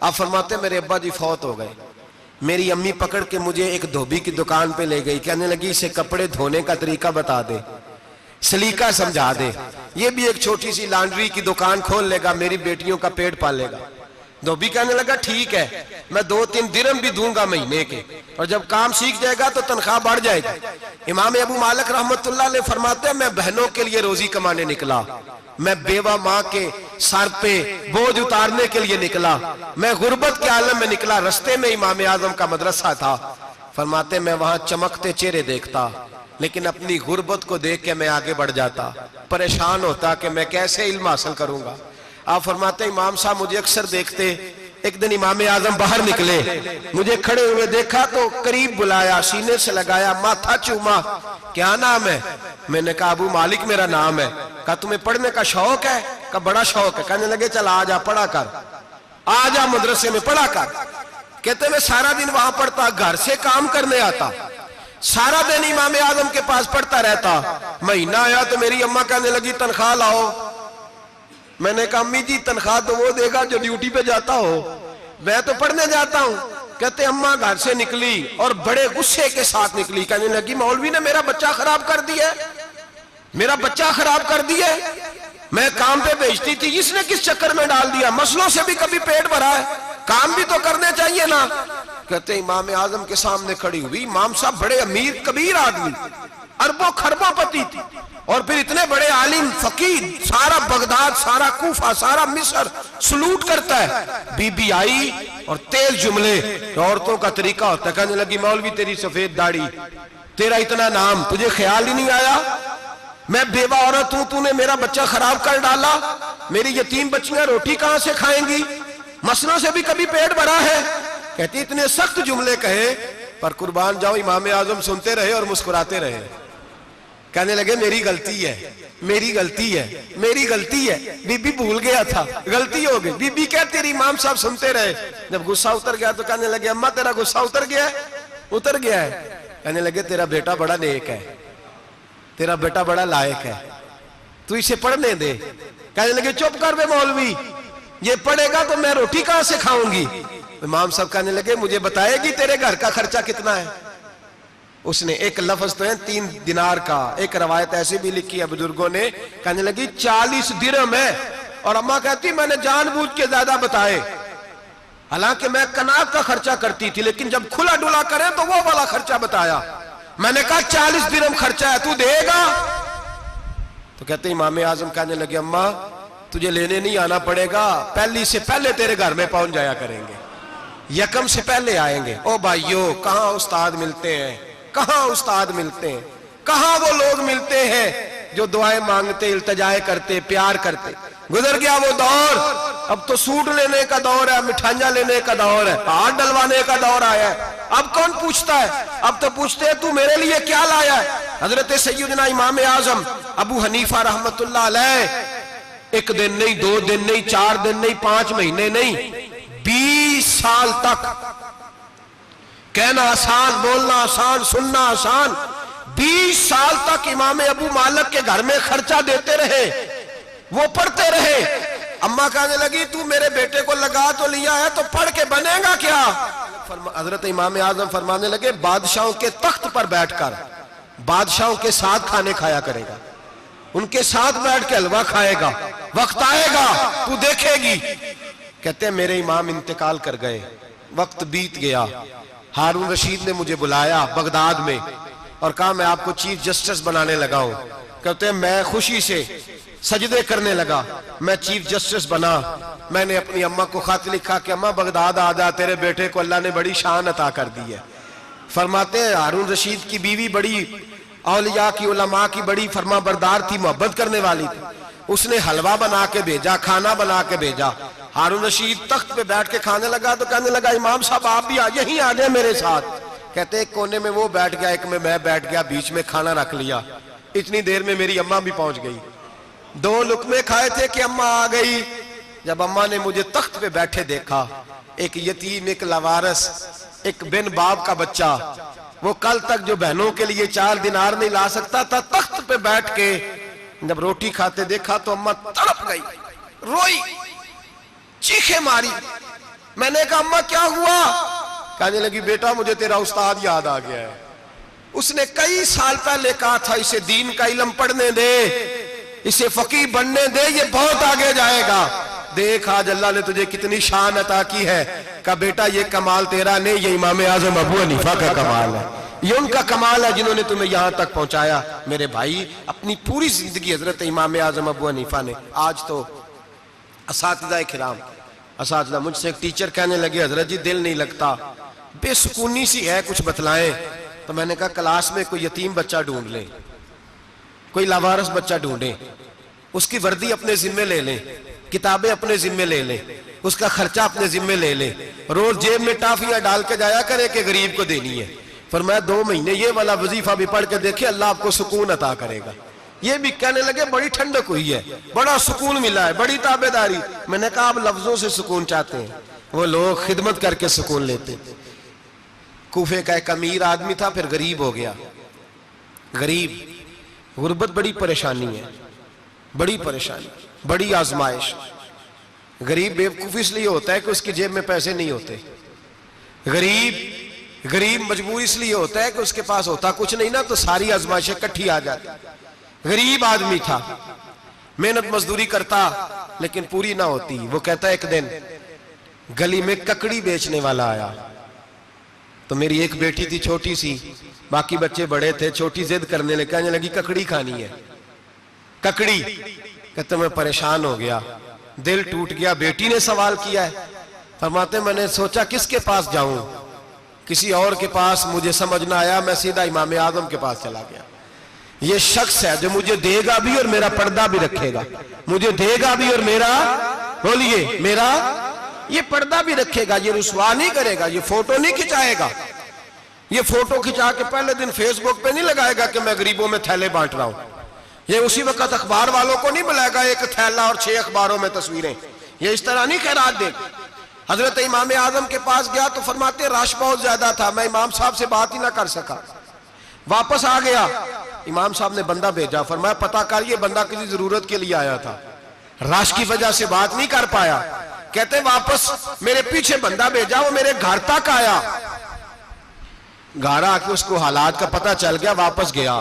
آپ فرماتے ہیں میرے ابا جی فوت ہو گئے، میری امی پکڑ کے مجھے ایک دھوبی کی دکان پہ لے گئی، کہنے لگی اسے کپڑے دھونے کا طریقہ بتا دے، سلیقہ سمجھا دے، یہ بھی ایک چھوٹی سی لانڈری کی دکان کھول لے گا، میری بیٹیوں کا پیٹ پال لے گا۔ دھوبی کہنے لگا ٹھیک ہے، میں 2-3 درہم بھی دوں گا مہینے کے، اور جب کام سیکھ جائے گا تو تنخواہ بڑھ جائے گی۔ امام ابو مالک رحمت اللہ علیہ فرماتے ہیں میں بہنوں کے لیے روزی کمانے نکلا، میں بیوہ ماں کے سر پہ بوجھ اتارنے کے لیے نکلا، میں غربت کے عالم میں نکلا، رستے میں امام اعظم کا مدرسہ تھا، فرماتے میں وہاں چمکتے چہرے دیکھتا، لیکن اپنی غربت کو دیکھ کے میں آگے بڑھ جاتا، پریشان ہوتا کہ میں کیسے علم حاصل کروں گا۔ آپ فرماتے ہیں امام صاحب مجھے اکثر دیکھتے، ایک دن امام اعظم باہر نکلے، مجھے کھڑے ہوئے دیکھا تو قریب بلایا، سینے سے لگایا، ماتھا چوما، کیا نام ہے؟ میں نے کہا ابو مالک میرا نام ہے۔ کہا تمہیں پڑھنے کا شوق ہے؟ کہا بڑا شوق ہے۔ کہنے لگے چل آجا پڑھا کر، آجا مدرسے میں پڑھا کر۔ کہتے میں سارا دن وہاں پڑھتا، گھر سے کام کرنے آتا، سارا دن امام اعظم کے پاس پڑھتا رہتا۔ مہینہ آیا تو میری اماں کہنے لگی تنخواہ لاؤ۔ میں نے کہا امی جی تنخواہ تو وہ دے گا جو ڈیوٹی پہ جاتا ہو، میں تو پڑھنے جاتا ہوں۔ کہتے اماں گھر سے نکلی اور بڑے غصے کے ساتھ نکلی، کہنے لگی مولوی نے میرا بچہ خراب کر دیا، میرا بچہ خراب کر دیا، میں کام پہ بھیجتی تھی، اس نے کس چکر میں ڈال دیا، مسئلوں سے بھی کبھی پیٹ بھرا ہے، کام بھی تو کرنے چاہیے نا۔ کہتے امام اعظم کے سامنے کھڑی ہوئی، امام صاحب بڑے امیر کبیر آدمی، اربوں خربوں پتی تھی، اور پھر اتنے بڑے عالم فقیر، سارا بغداد، سارا کوفہ، سارا مصر سلوٹ کرتا ہے۔ بی بی آئی اور تیز جملے، عورتوں کا طریقہ ہوتا ہے، کہنے لگی مولوی تیری سفید داڑھی، تیرا اتنا نام، تجھے خیال ہی نہیں آیا میں بیوہ عورت ہوں، تو نے میرا بچہ خراب کر ڈالا، میری یتیم بچیاں روٹی کہاں سے کھائیں گی، مسئلوں سے بھی کبھی پیٹ بھرا ہے۔ کہتی اتنے سخت جملے کہے پر قربان جاؤ امام اعظم سنتے رہے اور مسکراتے رہے۔ کہنے لگے میری غلطی ہے، میری غلطی ہے، میری غلطی ہے، بی بی بھول گیا تھا، غلطی ہو گئی۔ بی بی کہتی رہی، امام صاحب سنتے رہے۔ جب غصہ اتر گیا تو کہنے لگے اماں تیرا غصہ اتر گیا ہے؟ اتر گیا ہے۔ کہنے لگے تیرا بیٹا بڑا نیک ہے، تیرا بیٹا بڑا لائق ہے، تو اسے پڑھنے دے۔ کہنے لگے چپ کر بے مولوی، یہ پڑھے گا تو میں روٹی کہاں سے کھاؤں گی؟ امام صاحب کہنے لگے مجھے بتائے گی تیرے گھر کا خرچہ کتنا ہے؟ اس نے ایک لفظ تو ہے 3 دینار کا، ایک روایت ایسی بھی لکھی ہے بزرگوں نے، کہنے لگی 40 درہم ہے، اور اماں کہتی میں نے جان بوجھ کے زیادہ بتائے، حالانکہ میں کناک کا خرچہ کرتی تھی، لیکن جب کھلا ڈلا کریں تو وہ والا خرچہ بتایا۔ میں نے کہا 40 درہم خرچہ ہے، تو دے گا؟ تو کہتے امام اعظم کہنے لگے اماں تجھے لینے نہیں آنا پڑے گا، پہلی سے پہلے تیرے گھر میں پہنچ جایا کریں گے، یکم سے پہلے آئیں گے۔ او بھائیو کہاں استاد ملتے ہیں، کہاں استاد ملتے ہیں، کہاں وہ لوگ ملتے ہیں جو دعائیں مانگتے، التجائے کرتے، پیار کرتے۔ گزر گیا وہ دور، اب تو سوٹ لینے کا دور ہے، مٹھائیاں لینے کا دور ہے، ہاتھ ڈلوانے کا دور آیا ہے۔ اب کون پوچھتا ہے؟ اب تو پوچھتے ہیں تو میرے لیے کیا لایا ہے؟ حضرت سیدنا امام اعظم ابو حنیفہ رحمت اللہ علیہ 1 دن نہیں، 2 دن نہیں، 4 دن نہیں، 5 مہینے نہیں، 20 سال تک، کہنا آسان، بولنا آسان، سننا آسان، 20 سال تک امام ابو مالک کے گھر میں خرچہ دیتے رہے، وہ پڑھتے رہے۔ اماں کہنے لگی تو میرے بیٹے کو لگا تو لیا ہے تو پڑھ کے بنے گا کیا؟ حضرت امام اعظم فرمانے لگے بادشاہوں کے تخت پر بیٹھ کر بادشاہوں کے ساتھ کھانے کھایا کرے گا، ان کے ساتھ بیٹھ کے حلوہ کھائے گا، وقت آئے گا تو دیکھے گی۔ کہتے ہیں میرے امام انتقال کر گئے، وقت بیت گیا، ہارون رشید نے مجھے بلایا بغداد میں اور کہا میں آپ کو چیف جسٹس بنانے لگا ہوں۔ کہتے ہیں میں خوشی سے سجدے کرنے لگا، میں چیف جسٹس بنا۔ میں نے اپنی اماں کو خط لکھا کہ اماں بغداد آ جا، تیرے بیٹے کو اللہ نے بڑی شان عطا کر دی ہے۔ فرماتے ہیں ہارون رشید کی بیوی بڑی اولیاء کی، علماء کی بڑی فرما بردار تھی، محبت کرنے والی تھی، اس نے حلوہ بنا کے بھیجا، کھانا بنا کے بھیجا۔ ہارون رشید تخت پہ بیٹھ کے کھانے لگا تو کہنے لگا امام صاحب آپ بھی یہیں آ جائیں میرے ساتھ۔ کہتے ایک کونے میں وہ بیٹھ گیا، ایک میں بیٹھ گیا، بیچ میں کھانا رکھ لیا۔ اتنی دیر میں میری اماں بھی پہنچ گئی، 2 لقمے کھائے تھے کہ اماں آ گئی۔ جب اماں نے مجھے تخت پہ بیٹھے دیکھا، ایک یتیم، ایک لاوارث، ایک بن باپ کا بچہ، وہ کل تک جو بہنوں کے لیے 4 دینار نہیں لا سکتا تھا، تخت پہ بیٹھ کے جب روٹی کھاتے دیکھا تو اماں تڑپ گئی، روئی، چیخیں ماری۔ میں نے کہا اماں کیا ہوا؟ کہنے لگی بیٹا مجھے تیرا استاد یاد آ گیا ہے، اس نے کئی سال پہلے کہا تھا اسے دین کا علم پڑھنے دے، اسے فقیہ بننے دے، یہ بہت آگے جائے گا۔ دیکھ آج اللہ نے تجھے کتنی شان عطا کی ہے۔ کہا بیٹا یہ کمال تیرا نہیں، یہ امام اعظم ابو حنیفہ کا کمال ہے، یہ ان کا کمال ہے جنہوں نے تمہیں یہاں تک پہنچایا۔ میرے بھائی اپنی پوری زندگی حضرت امام اعظم ابو حنیفہ نے، آج تو اساتذہ کرام، اساتذہ مجھ سے ایک ٹیچر کہنے لگے حضرت جی دل نہیں لگتا، بے سکونی سی ہے، کچھ بتلائیں۔ تو میں نے کہا کلاس میں کوئی یتیم بچہ ڈھونڈ لیں، کوئی لاوارث بچہ ڈھونڈیں، اس کی وردی اپنے ذمے لے لیں، کتابیں اپنے ذمے لے لیں، اس کا خرچہ اپنے ذمے لے لیں، روز جیب میں ٹافیاں ڈال کے جایا کرے کہ غریب کو دینی ہے۔ فرمایا 2 مہینے یہ والا وظیفہ بھی پڑھ کے دیکھے، اللہ آپ کو سکون عطا کرے گا۔ یہ بھی کہنے لگے بڑی ٹھنڈک ہوئی ہے، بڑا سکون ملا ہے، بڑی تابعداری۔ میں نے کہا آپ لفظوں سے سکون چاہتے ہیں، وہ لوگ خدمت کر کے سکون لیتے۔ کوفے کا ایک امیر آدمی تھا، پھر غریب ہو گیا۔ غریب، غربت بڑی پریشانی ہے، بڑی پریشانی، بڑی آزمائش۔ غریب بیوقوف اس لیے ہوتا ہے کہ اس کی جیب میں پیسے نہیں ہوتے۔ غریب مجبور اس لیے ہوتا ہے کہ اس کے پاس ہوتا کچھ نہیں نا، تو ساری آزمائشیں کٹھی آ جاتی۔ غریب آدمی تھا، محنت مزدوری کرتا لیکن پوری نہ ہوتی۔ وہ کہتا ایک دن گلی میں ککڑی بیچنے والا آیا، تو میری ایک بیٹی تھی چھوٹی سی، باقی بچے بڑے تھے، چھوٹی ضد کرنے لگی، کہنے لگی ککڑی کھانی ہے، ککڑی۔ کہتے میں پریشان ہو گیا، دل ٹوٹ گیا، بیٹی نے سوال کیا ہے۔ فرماتے میں نے سوچا کس کے پاس جاؤں، کسی اور کے پاس مجھے سمجھ نہ آیا، میں سیدھا امام اعظم کے پاس چلا گیا۔ یہ شخص ہے جو مجھے دے گا بھی اور میرا پردہ بھی رکھے گا، مجھے دے گا بھی اور میرا، بولیے، میرا یہ پردہ بھی رکھے گا، یہ رسوا نہیں کرے گا، یہ فوٹو نہیں کھچائے گا، یہ فوٹو کھچا کے پہلے دن فیس بک پہ نہیں لگائے گا کہ میں غریبوں میں تھیلے بانٹ رہا ہوں، یہ اسی وقت اخبار والوں کو نہیں بلائے گا ایک تھیلا اور 6 اخباروں میں تصویریں، یہ اس طرح نہیں خیرات دے گا۔ حضرت امام اعظم کے پاس گیا تو فرماتے رش بہت زیادہ تھا، میں امام صاحب سے بات ہی نہ کر سکا، واپس آ گیا۔ امام صاحب نے بندہ بھیجا، فرمایا پتہ کر یہ بندہ کسی ضرورت کے لیے آیا تھا، رش کی وجہ سے بات نہیں کر پایا۔ کہتے واپس میرے پیچھے بندہ بھیجا، وہ میرے گھر تک آیا، گھر آ کے اس کو حالات کا پتہ چل گیا، واپس گیا۔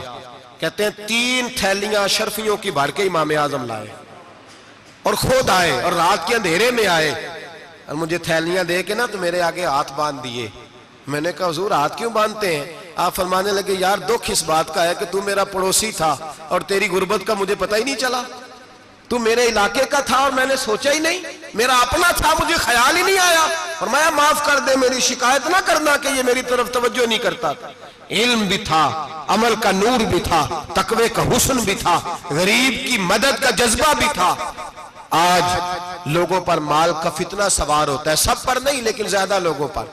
کہتے ہیں 3 تھیلیاں شرفیوں کی بھر کے امام اعظم لائے اور خود آئے اور رات کے اندھیرے میں آئے اور مجھے تھیلیاں دے کے نا تو میرے آگے ہاتھ باندھ دیے۔ میں نے کہا حضور ہاتھ کیوں باندھتے ہیں؟ آپ فرمانے لگے یار دکھ اس بات کا ہے کہ تو میرا پڑوسی تھا اور تیری غربت کا مجھے پتہ ہی نہیں چلا، تو میرے علاقے کا تھا اور میں نے سوچا ہی نہیں، میرا اپنا تھا مجھے خیال ہی نہیں آیا، فرمایا معاف کر دے، میری شکایت نہ کرنا کہ یہ میری طرف توجہ نہیں کرتا تھا۔ علم بھی تھا، عمل کا نور بھی تھا، تقوی کا حسن بھی تھا، غریب کی مدد کا جذبہ بھی تھا۔ آج لوگوں پر مال کا فتنہ سوار ہوتا ہے، سب پر نہیں لیکن زیادہ لوگوں پر،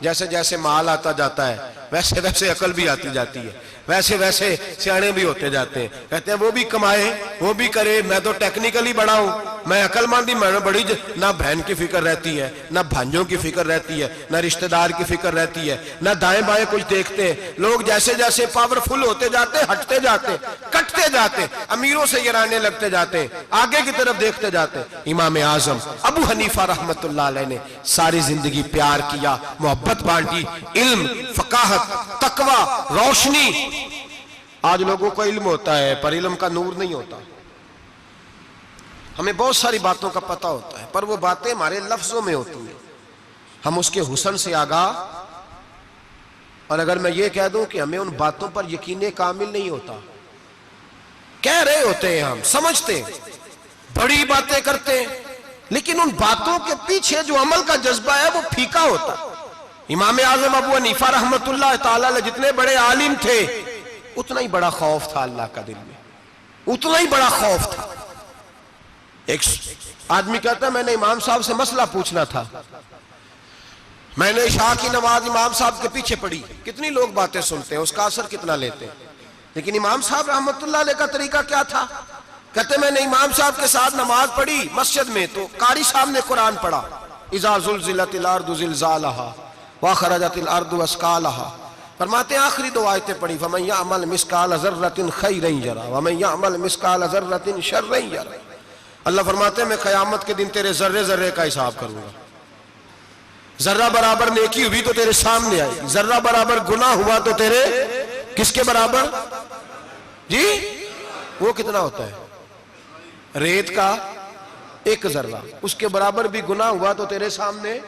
جیسے جیسے مال آتا جاتا ہے ویسے ویسے عقل بھی آتی جاتی ہے، ویسے ویسے سیانے بھی ہوتے جاتے ہیں۔ کہتے ہیں وہ بھی کمائے وہ بھی کرے، میں تو ٹیکنیکلی بڑا ہوں، میں عقل مندی، میں بڑی نہ بہن کی فکر رہتی ہے، نہ بھانجوں کی فکر رہتی ہے، نہ رشتہ دار کی فکر رہتی ہے، نہ دائیں بائیں کچھ دیکھتے ہیں۔ لوگ جیسے جیسے پاورفل ہوتے جاتے ہٹتے جاتے، کٹتے جاتے، امیروں سے گرانے لگتے جاتے، آگے کی طرف دیکھتے جاتے۔ امام اعظم ابو حنیفہ رحمت اللہ علیہ نے ساری زندگی پیار کیا، محبت بانٹی، علم، فقاہت، تقوی، روشنی۔ آج لوگوں کو علم ہوتا ہے پر علم کا نور نہیں ہوتا، ہمیں بہت ساری باتوں کا پتہ ہوتا ہے پر وہ باتیں ہمارے لفظوں میں ہوتی ہیں، ہم اس کے حسن سے آگاہ، اور اگر میں یہ کہہ دوں کہ ہمیں ان باتوں پر یقین کامل نہیں ہوتا، کہہ رہے ہوتے ہیں، ہم سمجھتے ہیں، بڑی باتیں کرتے ہیں، لیکن ان باتوں کے پیچھے جو عمل کا جذبہ ہے وہ پھیکا ہوتا۔ امام اعظم ابو حنیفہ رحمت اللہ تعالی علیہ جتنے بڑے عالم تھے اتنا ہی بڑا خوف تھا اللہ کا دل میں، اتنا ہی بڑا خوف تھا۔ ایک آدمی کہتا ہے میں نے امام صاحب سے مسئلہ پوچھنا تھا، میں نے عشاء کی نماز امام صاحب کے پیچھے پڑھی، کتنی لوگ باتیں سنتے ہیں، اس کا اثر کتنا لیتے ہیں، لیکن امام صاحب رحمت اللہ علیہ کا طریقہ کیا تھا؟ کہتے میں نے امام صاحب کے ساتھ نماز پڑھی مسجد میں، تو قاری صاحب نے قرآن پڑھا، اذا زلزلت الارض زلزالہا واخرجت الارض اسقالہا، فرماتے ہیں آخری 2 آیتیں پڑھی، فمن یعمل مثقال ذرۃ خیرا یرہ ومن یعمل مثقال ذرۃ شرا یرہ۔ اللہ فرماتے ہیں میں قیامت کے دن تیرے ذرے ذرے کا حساب کروں گا، ذرہ برابر نیکی ہوئی تو تیرے سامنے آئی، ذرہ برابر گناہ ہوا تو تیرے کس کے برابر؟ جی وہ کتنا ہوتا ہے؟ ریت کا ایک ذرہ، اس کے برابر بھی گناہ ہوا تو تیرے سامنے،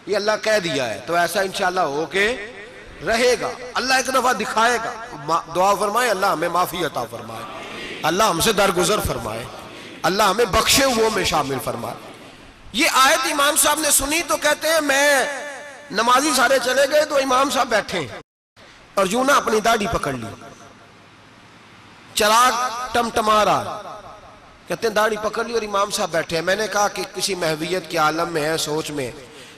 یہ اللہ کہہ دیا ہے، تو ایسا انشاءاللہ ہو کے رہے گا۔ اللہ ایک دفعہ دکھائے گا۔ دعا فرمائے اللہ ہمیں معافی عطا فرمائے، اللہ ہم سے درگزر فرمائے، اللہ ہمیں بخشے ہوئے میں شامل فرمائے۔ یہ آیت امام صاحب نے سنی تو کہتے ہیں میں نمازی سارے چلے گئے تو امام صاحب بیٹھے اور یوں نہ اپنی داڑھی پکڑ لی، چراغ ٹمٹما رہا، کہتے ہیں داڑھی پکڑ لی اور امام صاحب بیٹھے ہیں۔ میں نے کہا کہ کسی محویت کے عالم میں ہے، سوچ میں،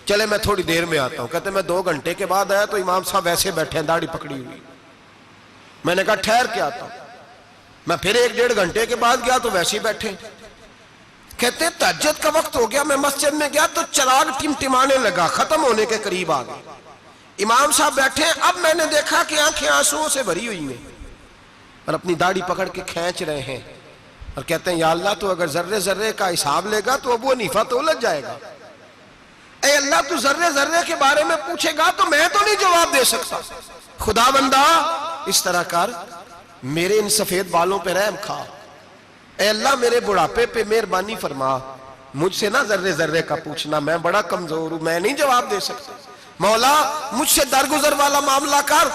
چلے میں تھوڑی دیر میں آتا ہوں۔ کہتے ہیں میں 2 گھنٹے کے بعد آیا تو امام صاحب ایسے بیٹھے ہیں داڑھی پکڑی ہوئی۔ میں نے کہا ٹھہر کے آتا ہوں۔ میں پھر 1-1.5 گھنٹے کے بعد گیا تو ویسے ہی بیٹھے۔ کہتے ہیں تہجد کا وقت ہو گیا، میں مسجد میں گیا تو چراغ ٹمٹمانے لگا، ختم ہونے کے قریب آ گئے، امام صاحب بیٹھے ہیں۔ اب میں نے دیکھا کہ آنکھیں آنسوؤں سے بھری ہوئی ہیں اور اپنی داڑھی پکڑ کے کھینچ رہے ہیں اور کہتے ہیں یا اللہ تو اگر ذرے ذرے کا حساب لے گا تو ابو حنیفہ تو الجھ جائے گا، اے اللہ تو ذرے ذرے کے بارے میں پوچھے گا تو میں تو نہیں جواب دے سکتا، خدا بندہ اس طرح کر، میرے ان سفید بالوں پہ رحم کھا، اے اللہ میرے بڑھاپے پہ مہربانی فرما، مجھ سے نہ ذرے ذرے کا پوچھنا، میں بڑا کمزور ہوں، میں نہیں جواب دے سکتا، مولا مجھ سے درگزر والا معاملہ کر۔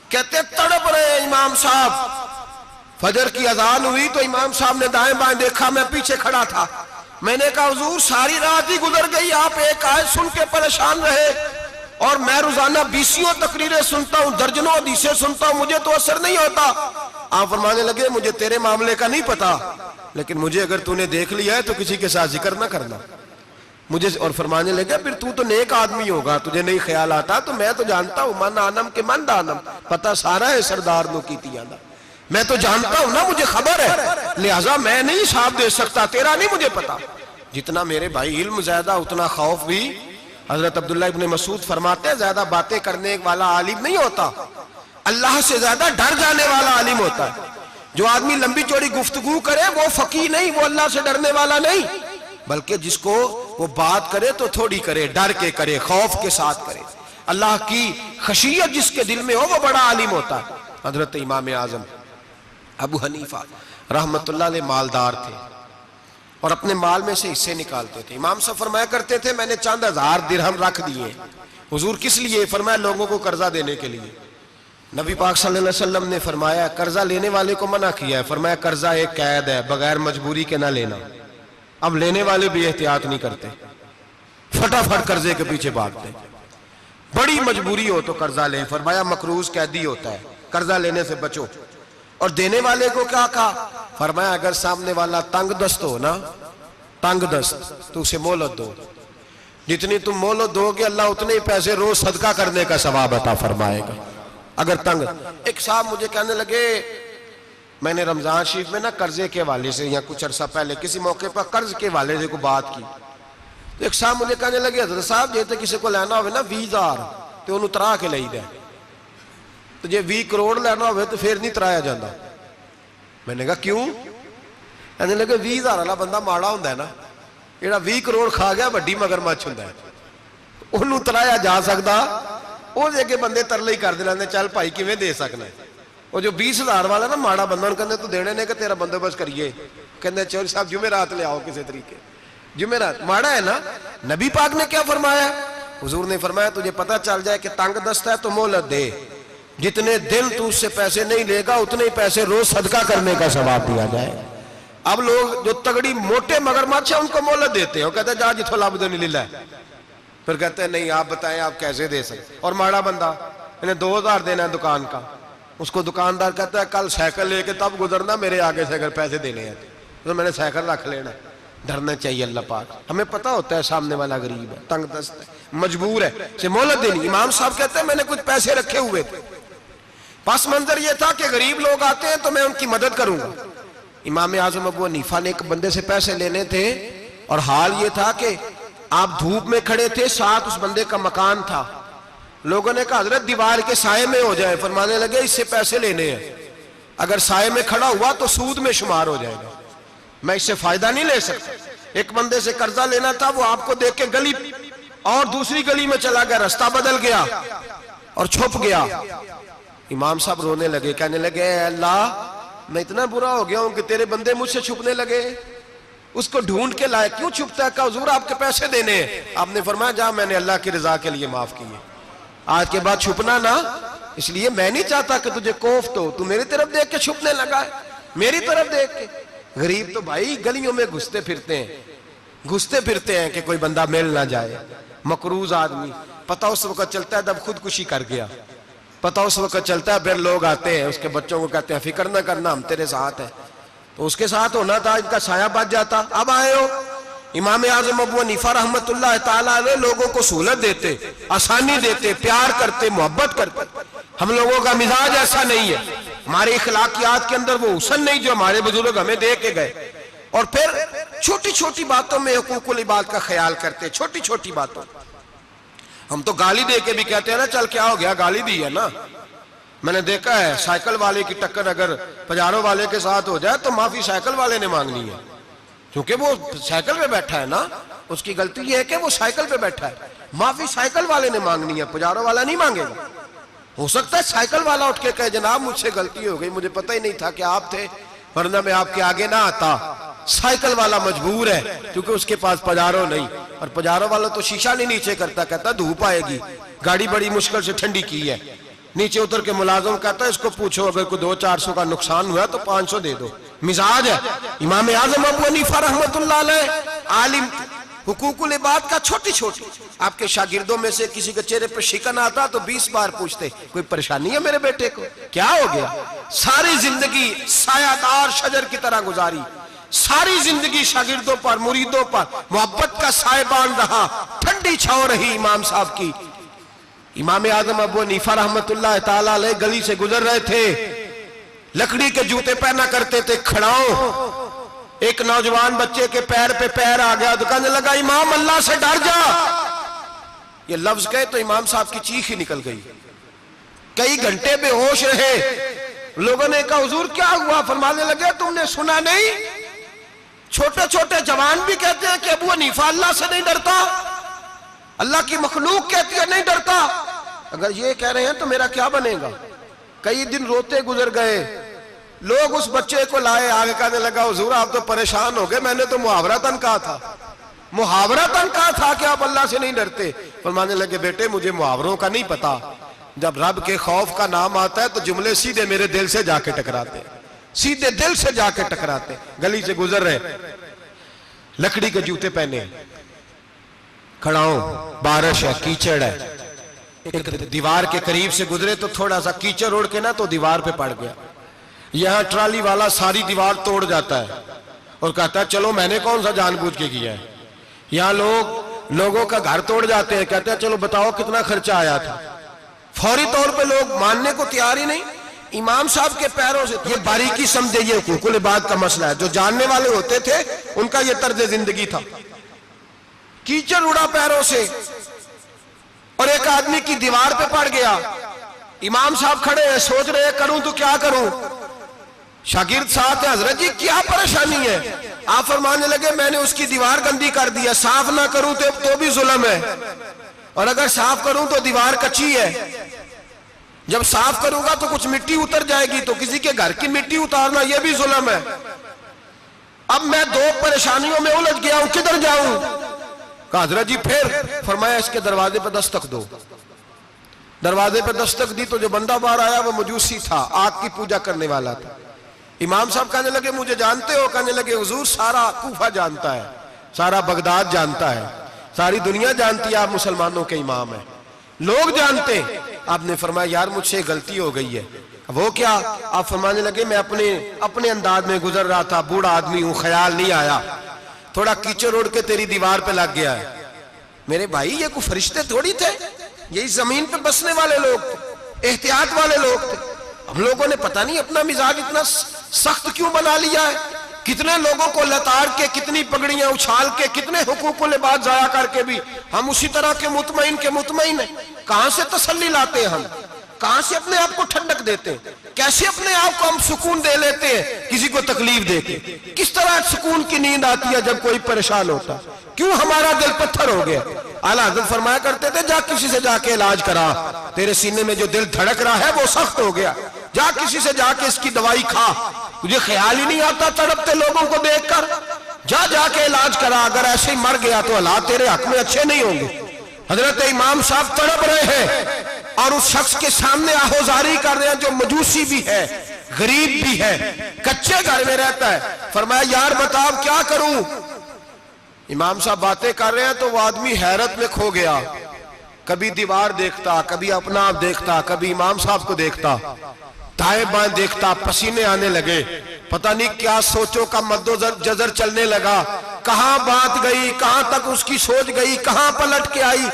کہتے تڑپ رہے امام صاحب۔ فجر کی اذان ہوئی تو امام صاحب نے دائیں بائیں دیکھا، میں پیچھے کھڑا تھا۔ میں نے کہا حضور ساری رات ہی گزر گئی، آپ ایک آیت سن کے پریشان رہے اور میں روزانہ 20 تقریریں سنتا ہوں، درجنوں حدیثیں سنتا ہوں، مجھے تو اثر نہیں ہوتا۔ آپ فرمانے لگے مجھے تیرے معاملے کا نہیں پتا، لیکن مجھے اگر تو نے دیکھ لیا ہے تو کسی کے ساتھ ذکر نہ کرنا مجھے۔ اور فرمانے لگے پھر تو نیک آدمی ہوگا، تجھے نہیں خیال آتا، تو میں تو جانتا ہوں من آنم کے من دانم، پتہ سارا ہے سردار نو کیتی آنا، میں تو جانتا ہوں نا، مجھے خبر ہے، لہٰذا میں نہیں حساب دے سکتا، تیرا نہیں مجھے پتا۔ جتنا میرے بھائی علم زیادہ اتنا خوف بھی۔ حضرت عبداللہ ابن مسعود فرماتے ہیں زیادہ باتیں کرنے والا عالم نہیں ہوتا، اللہ سے زیادہ ڈر جانے والا عالم ہوتا ہے۔ جو آدمی لمبی چوڑی گفتگو کرے وہ فقیہ نہیں، وہ اللہ سے ڈرنے والا نہیں، بلکہ جس کو وہ بات کرے تو تھوڑی کرے، ڈر کے کرے، خوف کے ساتھ کرے، اللہ کی خشیت جس کے دل میں ہو وہ بڑا عالم ہوتا ہے۔ حضرت امام اعظم ابو حنیفہ رحمت اللہ علیہ مالدار تھے اور اپنے مال میں سے حصے نکالتے تھے۔ امام صاحب فرمایا کرتے تھے میں نے چند ہزار درہم رکھ دیے۔ حضور کس لیے؟ فرمایا لوگوں کو قرضہ دینے کے لیے۔ نبی پاک صلی اللہ علیہ وسلم نے فرمایا قرضہ لینے والے کو منع کیا ہے، فرمایا قرضہ ایک قید ہے، بغیر مجبوری کے نہ لینا۔ اب لینے والے بھی احتیاط نہیں کرتے، فٹافٹ قرضے کے پیچھے بھاگتے، بڑی مجبوری ہو تو قرضہ لیں، فرمایا مقروض قیدی ہوتا ہے، قرضہ لینے سے بچو۔ اور دینے والے کو کیا کہا؟ فرمایا اگر سامنے والا تنگ دست ہو نا، تنگ دست، تو اسے مہلت دو، جتنی تم مہلت دو گے اللہ اتنے ہی پیسے روز صدقہ کرنے کا ثواب عطا فرمائے گا۔ اگر تنگ، ایک صاحب مجھے کہنے لگے میں نے رمضان شریف میں نا قرضے کے حوالے سے یا کچھ عرصہ پہلے کسی موقع پر قرض کے حوالے سے کو بات کی، تو ایک صاحب مجھے کہنے لگے حضرت صاحب جیسے کسی کو لینا ہوئے نا 20,000 تو انہوں ترا کے لئی دے، تو جے 20 کروڑ لینا ہوئے تو پھر نہیں ترایا جاندہ۔ میں نے کہا کیوں؟ کہنے لگے 20,000 والا بندہ ماڑا ہوندہ ہے نا، جیڑا 20 کروڑ کھا گیا بڑی مگرمچھ ہوندہ ہے، انہوں ترایا جا سکتا، وہ جے کے بندے ترلے ہی کر دینے چل بھائی کیویں دے سکنا ہے۔ وہ جو 20,000 والا نا ماڑا بندہ ان کہنے تو دینے نے کہ تیرا بندوبست کریے، کہنے چوری صاحب جمعرات لے آؤ کسی طریقے، جمعرات ماڑا ہے نا۔ نبی پاک نے کیا فرمایا؟ حضور نے فرمایا تجھے پتہ چل جائے کہ تنگ دست ہے تو مہلت دے، جتنے دن تو اس سے پیسے نہیں لے گا اتنے ہی پیسے روز صدقہ کرنے کا ثواب دیا جائے۔ اب لوگ جو تگڑی موٹے مگرمچھ ہیں ان کو مہلت دیتے ہیں، وہ کہتے ہیں جا جتھو لب دے نہیں لے لے، پھر کہتے ہیں نہیں آپ بتائیں آپ کیسے دے سکتے۔ اور ماڑا بندہ انہیں 2,000 دینا ہے دکان کا، اس کو دکاندار کہتا ہے کل سائیکل لے کے تب گزرنا میرے آگے سے اگر پیسے دینے ہیں تو میں نے سائیکل رکھ لینا۔ ڈرنا چاہیے اللہ پاک، ہمیں پتہ ہوتا ہے سامنے والا غریب ہے، تنگ دست ہے، مجبور ہے، اسے مہلت دینی۔ امام صاحب کہتے ہیں میں نے کچھ پیسے رکھے ہوئے تھے، پس منظر یہ تھا کہ غریب لوگ آتے ہیں تو میں ان کی مدد کروں گا۔ امام اعظم ابو حنیفہ نے ایک بندے سے پیسے لینے تھے اور حال یہ تھا کہ آپ دھوپ میں کھڑے تھے، ساتھ اس بندے کا مکان تھا، لوگوں نے کہا حضرت دیوار کے سائے میں ہو جائے، فرمانے لگے اس سے پیسے لینے ہیں، اگر سائے میں کھڑا ہوا تو سود میں شمار ہو جائے گا، میں اس سے فائدہ نہیں لے سکتا۔ ایک بندے سے قرضہ لینا تھا، وہ آپ کو دیکھ کے گلی اور دوسری گلی میں چلا گیا، رستہ بدل گیا اور چھپ گیا۔ امام صاحب رونے لگے، کہنے لگے اے اللہ میں اتنا برا ہو گیا ہوں کہ تیرے بندے مجھ سے چھپنے لگے، اس کو ڈھونڈ کے لائے، کیوں چھپتا ہے؟ کہا حضور آپ کے پیسے دینے ہیں۔ آپ نے فرمایا جا، میں نے اللہ کی رضا کے لیے معاف کیے، آج کے بعد چھپنا نہ، اس لیے میں نہیں چاہتا کہ تجھے کوفت ہو، تو میری طرف دیکھ کے چھپنے لگا ہے، میری طرف دیکھ کے۔ غریب تو بھائی گلیوں میں گھستے پھرتے ہیں کہ کوئی بندہ مل نہ جائے، مقروض آدمی، پتہ اس وقت چلتا ہے جب خودکشی کر گیا، پتہ اس وقت چلتا ہے، پھر لوگ آتے ہیں اس کے بچوں کو کہتے ہیں فکر نہ کرنا ہم تیرے ساتھ ہیں، تو اس کے ساتھ ہونا تھا، ان کا سایہ بچ جاتا۔ اب آئے ہو، امام اعظم ابو حنیفہ رحمۃ اللہ تعالیٰ علیہ لوگوں کو سہولت دیتے، آسانی دیتے، پیار کرتے، محبت کرتے۔ ہم لوگوں کا مزاج ایسا نہیں ہے، ہمارے اخلاقیات کے اندر وہ حسن نہیں جو ہمارے بزرگ ہمیں دے کے گئے، اور پھر چھوٹی چھوٹی باتوں میں حقوق العباد کا خیال کرتے، چھوٹی چھوٹی باتوں۔ ہم تو گالی دے کے بھی کہتے ہیں نا چل کیا ہو گیا، گالی دی ہے نا۔ میں نے دیکھا ہے سائیکل والے کی ٹکر اگر پجاروں والے کے ساتھ ہو جائے تو معافی سائیکل والے نے مانگنی ہے، کیونکہ وہ سائیکل پہ بیٹھا ہے نا، اس کی غلطی یہ ہے کہ وہ سائیکل پہ بیٹھا ہے، معافی سائیکل والے نے مانگنی ہے، پجاروں والا نہیں مانگے گا۔ ہو سکتا ہے سائیکل والا اٹھ کے کہے جناب مجھ سے غلطی ہو گئی، مجھے پتہ ہی نہیں تھا کہ آپ تھے، ورنہ میں آپ کے آگے نہ آتا۔ سائیکل والا مجبور ہے کیونکہ اس کے پاس پجاروں نہیں، اور پجاروں والا تو شیشہ نہیں نیچے کرتا، کہتا دھوپ آئے گی، گاڑی بڑی مشکل سے ٹھنڈی کی ہے، نیچے اتر کے ملازم کہتا ہے اس کو پوچھو اگر کوئی 200-400 کا نقصان ہوا تو 500 دے دو۔ مزاج ہے امام اعظم ابو حنیفہ رحمۃ اللہ علیہ، عالم، حقوق العباد کا چھوٹی چھوٹی۔ آپ کے شاگردوں میں سے کسی کے چہرے پر شکن آتا تو 20 بار پوچھتے کوئی پریشانی ہے میرے بیٹے کو، کیا ہو گیا؟ ساری زندگی سایہ دار شجر کی طرح گزاری، ساری زندگی شاگردوں پر، مریدوں پر محبت کا سائبان رہا، ٹھنڈی چھاؤں رہی امام صاحب کی۔ امام اعظم ابو حنیفہ رحمۃ اللہ تعالیٰ علیہ گلی سے گزر رہے تھے، لکڑی کے جوتے پہنا کرتے تھے، کھڑاؤں۔ ایک نوجوان بچے کے پیر پہ پیر آ گیا تو کہنے لگا امام اللہ سے ڈر جا۔ یہ لفظ کہے تو امام صاحب کی چیخ ہی نکل گئی، کئی گھنٹے بے ہوش رہے۔ لوگوں نے کہا حضور کیا ہوا؟ فرمانے لگے تم نے سنا نہیں، چھوٹے چھوٹے جوان بھی کہتے ہیں کہ ابو حنیفہ اللہ سے نہیں ڈرتا، اللہ کی مخلوق کہتی ہے نہیں ڈرتا۔ اگر یہ کہہ رہے ہیں تو میرا کیا بنے گا؟ کئی دن روتے گزر گئے، لوگ اس بچے کو لائے، آگے کہنے لگا حضور آپ تو پریشان ہو گئے، میں نے تو محاورتاً کہا تھا کہ آپ اللہ سے نہیں ڈرتے۔ فرمانے لگے بیٹے مجھے محاوروں کا نہیں پتا، جب رب کے خوف کا نام آتا ہے تو جملے سیدھے میرے دل سے جا کے ٹکراتے، سیدھے دل سے جا کے ٹکراتے۔ گلی سے گزر رہے، لکڑی کے جوتے پہنے، کھڑاؤں، بارش ہے، کیچڑ ہے، ایک دیوار کے قریب سے گزرے تو تھوڑا سا کیچڑ اڑ کے نا تو دیوار پہ پڑ گیا۔ یہاں ٹرالی والا ساری دیوار توڑ جاتا ہے اور کہتا ہے چلو میں نے کون سا جان بوجھ کے کیا ہے۔ یہاں لوگوں کا گھر توڑ جاتے ہیں، کہتے ہیں چلو بتاؤ کتنا خرچہ آیا تھا۔ فوری طور پہ لوگ ماننے کو تیار ہی نہیں۔ امام صاحب کے پیروں سے یہ باریکی سمجھے، یہ حقوق العباد کا مسئلہ ہے، جو جاننے والے ہوتے تھے ان کا یہ طرز زندگی تھا۔ کیچڑ اڑا پیروں سے اور ایک آدمی کی دیوار پہ پڑ گیا۔ امام صاحب کھڑے ہیں، سوچ رہے کروں تو کیا کروں۔ شاگرد ساتھ ہیں، حضرت جی کیا پریشانی ہے؟ آپ فرمانے لگے میں نے اس کی دیوار گندی کر دی ہے، صاف نہ کروں تو بھی ظلم ہے، اور اگر صاف کروں تو دیوار کچی ہے، جب صاف کروں گا تو کچھ مٹی اتر جائے گی تو کسی کے گھر کی مٹی اتارنا یہ بھی ظلم ہے۔ اب میں دو پریشانیوں میں الجھ گیا ہوں، کدھر جاؤں؟ کہا حضرت جی پھر؟ فرمایا اس کے دروازے پہ دستک دو۔ دروازے پہ دستک دی تو جو بندہ باہر آیا وہ مجوسی تھا، آگ کی پوجا کرنے والا تھا۔ امام صاحب کہنے لگے مجھے جانتے ہو؟ کہنے لگے حضور سارا کوفہ جانتا ہے، سارا بغداد جانتا ہے، ساری دنیا جانتی ہے آپ مسلمانوں کے امام ہیں، لوگ جانتے۔ آپ نے فرمایا یار مجھ سے غلطی ہو گئی ہے۔ وہ کیا؟ آپ فرمانے لگے میں اپنے انداز میں گزر رہا تھا، بوڑھا آدمی ہوں، خیال نہیں آیا، تھوڑا کیچڑ اڑ کے تیری دیوار پہ لگ گیا ہے۔ میرے بھائی یہ کوئی فرشتے تھوڑی تھے، یہی زمین پہ بسنے والے لوگ تھے، احتیاط والے لوگ تھے۔ ہم لوگوں نے پتہ نہیں اپنا مزاج اتنا سخت کیوں بنا لیا ہے، کتنے لوگوں کو لتاڑ کے، کتنی پگڑیاں اچھال کے، کتنے حقوق العباد ضائع کر کے بھی ہم اسی طرح کے مطمئن ہیں۔ کہاں سے تسلی لاتے ہیں ہم؟ کہاں سے اپنے آپ کو ٹھنڈک دیتے ہیں؟ کیسے اپنے آپ کو ہم سکون دے لیتے ہیں کسی کو تکلیف دے کے؟ کس طرح سکون کی نیند آتی ہے جب کوئی پریشان ہوتا؟ کیوں ہمارا دل پتھر ہو گیا؟ اعلیٰ حضرت فرمایا کرتے تھے جا کسی سے جا کے علاج کرا، تیرے سینے میں جو دل دھڑک رہا ہے وہ سخت ہو گیا، جا کسی سے جا کے اس کی دوائی کھا، تجھے خیال ہی نہیں آتا تڑپتے لوگوں کو دیکھ کر؟ جا کے علاج کرا، اگر ایسے ہی مر گیا تو حالات تیرے حق میں اچھے نہیں ہوں گے۔ حضرت امام صاحب تڑپ رہے ہیں اور اس شخص کے سامنے آہوزاری کر رہے ہیں جو مجوسی بھی ہے، غریب بھی ہے، کچے گھر میں رہتا ہے۔ فرمایا یار بتاؤ کیا کروں؟ امام صاحب باتیں کر رہے ہیں تو وہ آدمی حیرت میں کھو گیا، کبھی دیوار دیکھتا، کبھی اپنا آپ دیکھتا، کبھی امام صاحب کو دیکھتا، دائیں بائیں دیکھتا، پسینے آنے لگے، پتہ نہیں کیا سوچوں کا مد و جزر چلنے لگا، کہاں بات گئی، کہاں تک اس کی سوچ گئی، کہاں پلٹ کے آئی۔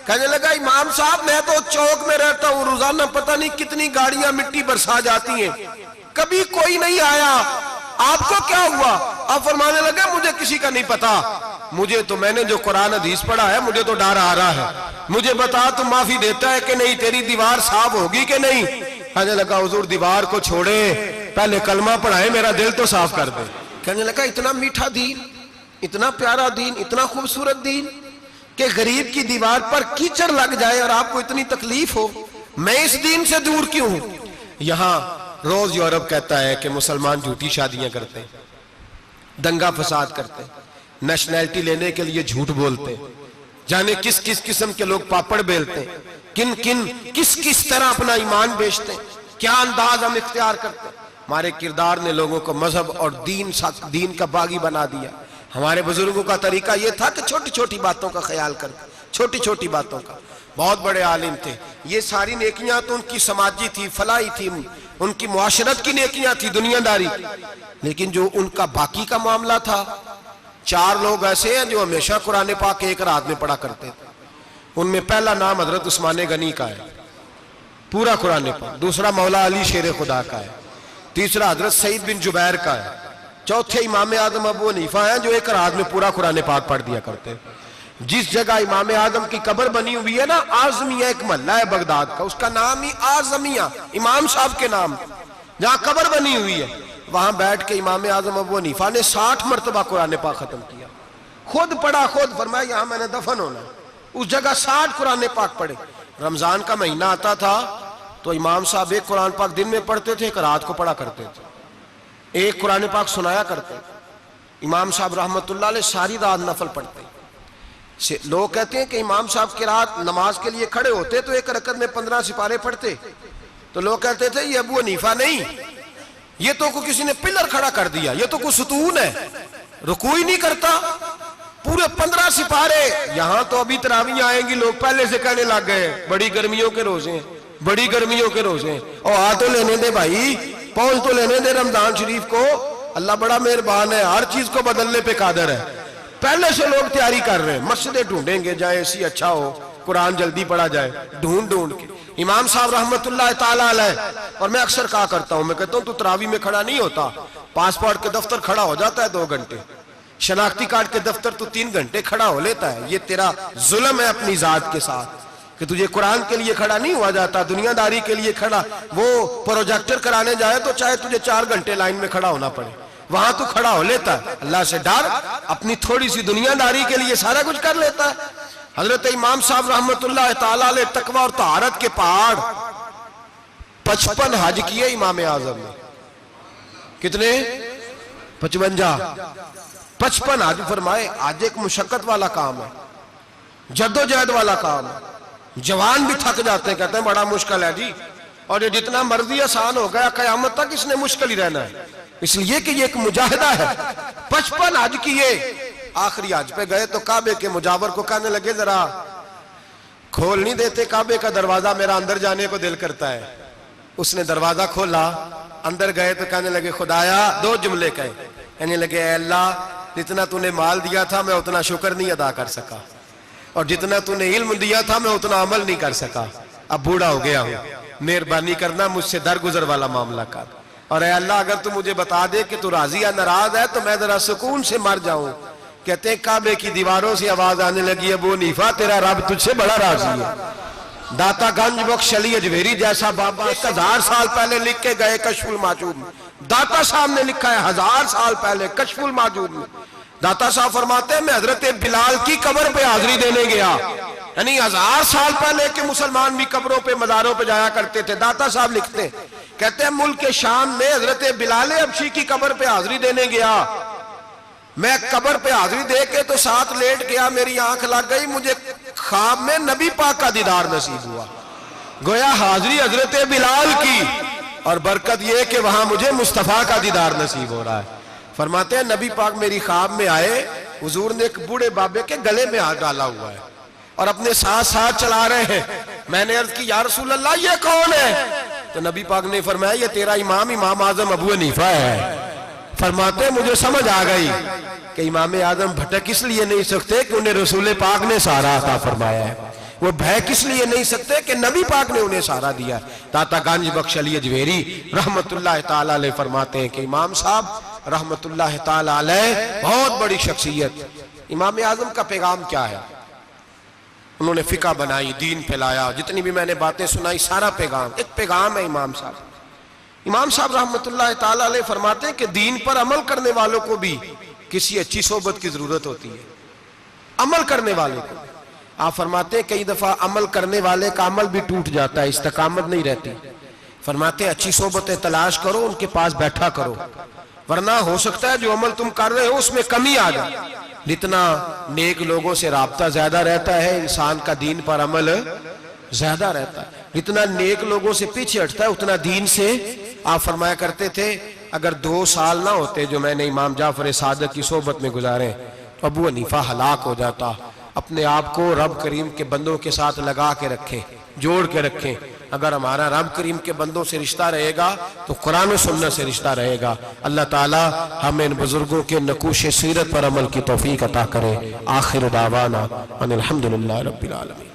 کہنے لگا امام صاحب میں تو چوک میں رہتا ہوں، روزانہ پتہ نہیں کتنی گاڑیاں مٹی برسا جاتی ہیں، کبھی کوئی نہیں آیا، آپ کو کیا ہوا؟ آپ فرمانے لگے مجھے کسی کا نہیں پتا، مجھے تو میں نے جو قرآن حدیث پڑھا ہے مجھے تو ڈر آ رہا ہے، مجھے بتا تو معافی دیتا ہے کہ نہیں، تیری دیوار صاف ہوگی کہ نہیں؟ کہنے لگا حضور دیوار کو چھوڑے، پہلے کلمہ پڑھائے، میرا دل تو صاف کر دے۔ کہنے لگا اتنا میٹھا دین، اتنا پیارا دین، اتنا خوبصورت دین کہ غریب کی دیوار پر کیچڑ لگ جائے اور آپ کو اتنی تکلیف ہو، میں اس دین سے دور کیوں ہوں؟ یہاں روز یورپ کہتا ہے کہ مسلمان جھوٹی شادیاں کرتے ہیں، دنگا فساد کرتے ہیں، نیشنلٹی لینے کے لیے جھوٹ بولتے ہیں، جانے کس کس قسم کے لوگ پاپڑ بیلتے ہیں، کس طرح اپنا ایمان بیچتے ہیں، کیا انداز ہم اختیار کرتے ہیں۔ ہمارے کردار نے لوگوں کو مذہب اور دین کا باغی بنا دیا۔ ہمارے بزرگوں کا طریقہ یہ تھا کہ چھوٹی چھوٹی باتوں کا خیال کرتے، چھوٹی چھوٹی باتوں کا۔ بہت بڑے عالم تھے، یہ ساری نیکیاں تو ان کی سماجی تھی، فلاحی تھی، ان کی معاشرت کی نیکیاں تھی، دنیا داری، لیکن جو ان کا باقی کا معاملہ تھا، چار لوگ ایسے ہیں جو ہمیشہ قرآن پاک ایک رات میں پڑھا کرتے تھے۔ ان میں پہلا نام حضرت عثمان غنی کا ہے، پورا قرآن پاک، دوسرا مولا علی شیر خدا کا ہے، تیسرا حضرت سعید بن جبیر کا ہے، چوتھے امام اعظم ابو حنیفہ ہیں جو ایک رات میں پورا قرآن پاک پڑھ دیا کرتے۔ جس جگہ امام اعظم کی قبر بنی ہوئی ہے نا، اعظمیہ ایک محلہ ہے بغداد کا، اس کا نام ہی اعظمیہ، امام صاحب کے نام، جہاں قبر بنی ہوئی ہے، وہاں بیٹھ کے امام اعظم ابو حنیفہ نے 60 مرتبہ قرآن پاک ختم کیا، خود پڑھا، خود فرمایا یہاں میں نے دفن ہونا ہے، اس جگہ 60 قرآن پاک پڑھے۔ رمضان کا مہینہ آتا تھا تو امام صاحب ایک قرآن پاک دن میں پڑھتے تھے، ایک رات کو پڑھا کرتے تھے، ایک قرآن پاک سنایا کرتے تھے۔ امام صاحب رحمت اللہ علیہ ساری رات نفل پڑھتے۔ لوگ کہتے ہیں کہ امام صاحب کی رات نماز کے لیے کھڑے ہوتے تو ایک رکعت میں 15 سپارے پڑھتے، تو لوگ کہتے تھے یہ ابو حنیفہ نہیں، یہ تو کوئی کسی نے پلر کھڑا کر دیا، یہ تو کوئی ستون ہے، رکوع ہی نہیں کرتا، پورے 15 سپارے۔ یہاں تو ابھی تراویح آئیں گی، لوگ پہلے سے کہنے لگ گئے بڑی گرمیوں کے روزے ہیں، بڑی گرمیوں کے روزے ہیں، اور آ تو لینے دے بھائی، پہنچ تو لینے دے رمضان شریف کو، اللہ بڑا مہربان ہے، ہر چیز کو بدلنے پہ قادر ہے۔ پہلے سے لوگ تیاری کر رہے ہیں، مسجدیں ڈھونڈیں گے جائے اسی اچھا ہو، قرآن جلدی پڑھا جائے، ڈھونڈ کے۔ امام صاحب رحمت اللہ تعالیٰ علیہ، اور میں اکثر کہا کرتا ہوں، میں کہتا ہوں تو تراویح میں کھڑا نہیں ہوتا، پاسپورٹ کے دفتر کھڑا ہو جاتا ہے 2 گھنٹے، شناختی کارڈ کے دفتر تو 3 گھنٹے کھڑا ہو لیتا ہے۔ یہ تیرا ظلم ہے اپنی ذات کے ساتھ کہ تجھے قرآن کے لیے کھڑا نہیں ہوا جاتا، دنیا داری کے لیے کھڑا، وہ پروجیکٹر کرانے جائے تو چاہے تجھے 4 گھنٹے لائن میں کھڑا ہونا پڑے، وہاں تو کھڑا ہو لیتا ہے۔ اللہ سے ڈر، اپنی تھوڑی سی دنیا داری کے لیے سارا کچھ کر لیتا ہے۔ حضرت امام صاحب رحمت اللہ تعالیٰ علیہ تقوی اور طہارت کے پہاڑ 55 حج کیے امام اعظم نے، کتنے؟ 55 حج فرمائے۔ آج ایک مشقت والا کام ہے، جد و جہد والا کام ہے، جوان بھی تھک جاتے ہیں، کہتے ہیں بڑا مشکل ہے جی، اور یہ جتنا مرضی آسان ہو گیا قیامت تک اس نے مشکل ہی رہنا ہے، اس لیے کہ یہ ایک مجاہدہ ہے۔ 55 حج کیے، آخری حج پہ گئے تو کعبے کے مجاور کو کہنے لگے ذرا کھول نہیں دیتے کعبے کا دروازہ، میرا اندر جانے کو دل کرتا ہے۔ اس نے دروازہ کھولا، اندر گئے تو کہنے لگے خدایا، 2 جملے کہے، کہنے لگے اے اللہ جتنا تو نے مال دیا تھا میں اتنا شکر نہیں ادا کر سکا، اور جتنا تو نے علم دیا تھا میں اتنا عمل نہیں کر سکا، اب بوڑھا ہو گیا ہوں، مہربانی کرنا مجھ سے درگزر والا معاملہ کر، اور اے اللہ اگر تو مجھے بتا دے کہ تو راضی یا ناراض ہے تو میں ذرا سکون سے مر جاؤں۔ کہتے ہیں کعبے کی دیواروں سے آواز آنے لگی ابو حنیفہ تیرا رب تجھ سے بڑا راضی ہے۔ داتا گنج بخش علی اجویری جیسا بابا 1000 سال پہلے لکھ کے گئے کشف المحجوب میں. داتا صاحب نے لکھا ہے 1000 سال پہلے کشف المحجوب میں. داتا صاحب فرماتے ہیں میں حضرت بلال کی قبر پہ حاضری دینے گیا. یعنی 1000 سال پہلے کے مسلمان بھی قبروں پہ مزاروں پہ جایا کرتے تھے. داتا صاحب لکھتے ہیں کہتے ہیں ملک شام میں حضرت بلال حبشی کی قبر پہ حاضری دینے گیا. میں قبر پہ حاضری دے کے تو ساتھ لیٹ گیا, میری آنکھ لگ گئی, مجھے خواب میں نبی پاک کا دیدار نصیب ہوا. گویا حاضری حضرت بلال کی اور برکت یہ کہ وہاں مجھے مصطفیٰ کا دیدار نصیب ہو رہا ہے. فرماتے ہیں نبی پاک میری خواب میں آئے, حضور نے ایک بوڑھے بابے کے گلے میں ہاتھ ڈالا ہوا ہے اور اپنے ساتھ ساتھ چلا رہے ہیں. میں نے عرض کی یا رسول اللہ یہ کون ہے؟ تو نبی پاک نے فرمایا یہ تیرا امام اعظم ابو حنیفہ ہے. فرماتے ہیں مجھے سمجھ آ گئی کہ امام اعظم بھٹک اس لیے نہیں سکتے کہ انہیں رسول پاک نے سہارا عطا فرمایا ہے, وہ بھٹک اس لیے نہیں سکتے کہ نبی پاک نے انہیں سہارا دیا. داتا گنج بخش علی اجویری رحمت اللہ تعالیٰ علیہ فرماتے ہیں کہ امام صاحب رحمت اللہ تعالیٰ علیہ بہت بڑی شخصیت. امام اعظم کا پیغام کیا ہے؟ انہوں نے فقہ بنائی, دین پھیلایا, جتنی بھی میں نے باتیں سنائی سارا پیغام ایک پیغام ہے امام صاحب. امام صاحب رحمت اللہ تعالیٰ علیہ فرماتے ہیں کہ دین پر عمل کرنے والوں کو بھی کسی اچھی صحبت کی ضرورت ہوتی ہے. عمل کرنے والے کو آپ فرماتے ہیں کئی دفعہ عمل کرنے والے کا عمل بھی ٹوٹ جاتا ہے, استقامت نہیں رہتی. فرماتے ہیں اچھی صحبتیں تلاش کرو, ان کے پاس بیٹھا کرو, ورنہ ہو سکتا ہے جو عمل تم کر رہے ہو اس میں کمی آ جائے. جتنا نیک لوگوں سے رابطہ زیادہ رہتا ہے انسان کا دین پر عمل زیادہ رہتا ہے. جتنا نیک لوگوں سے پیچھے ہٹتا ہے اتنا دین سے. آپ فرمایا کرتے تھے اگر 2 سال نہ ہوتے جو میں نے امام جعفر صادق کی صحبت میں گزارے تو ابو حنیفہ ہلاک ہو جاتا. اپنے آپ کو رب کریم کے بندوں کے ساتھ لگا کے رکھیں, جوڑ کے رکھیں. اگر ہمارا رب کریم کے بندوں سے رشتہ رہے گا تو قرآن و سنت سے رشتہ رہے گا. اللہ تعالی ہمیں ان بزرگوں کے نقوش سیرت پر عمل کی توفیق عطا کرے. آخر دعوانا ان الحمدللہ رب العالمین.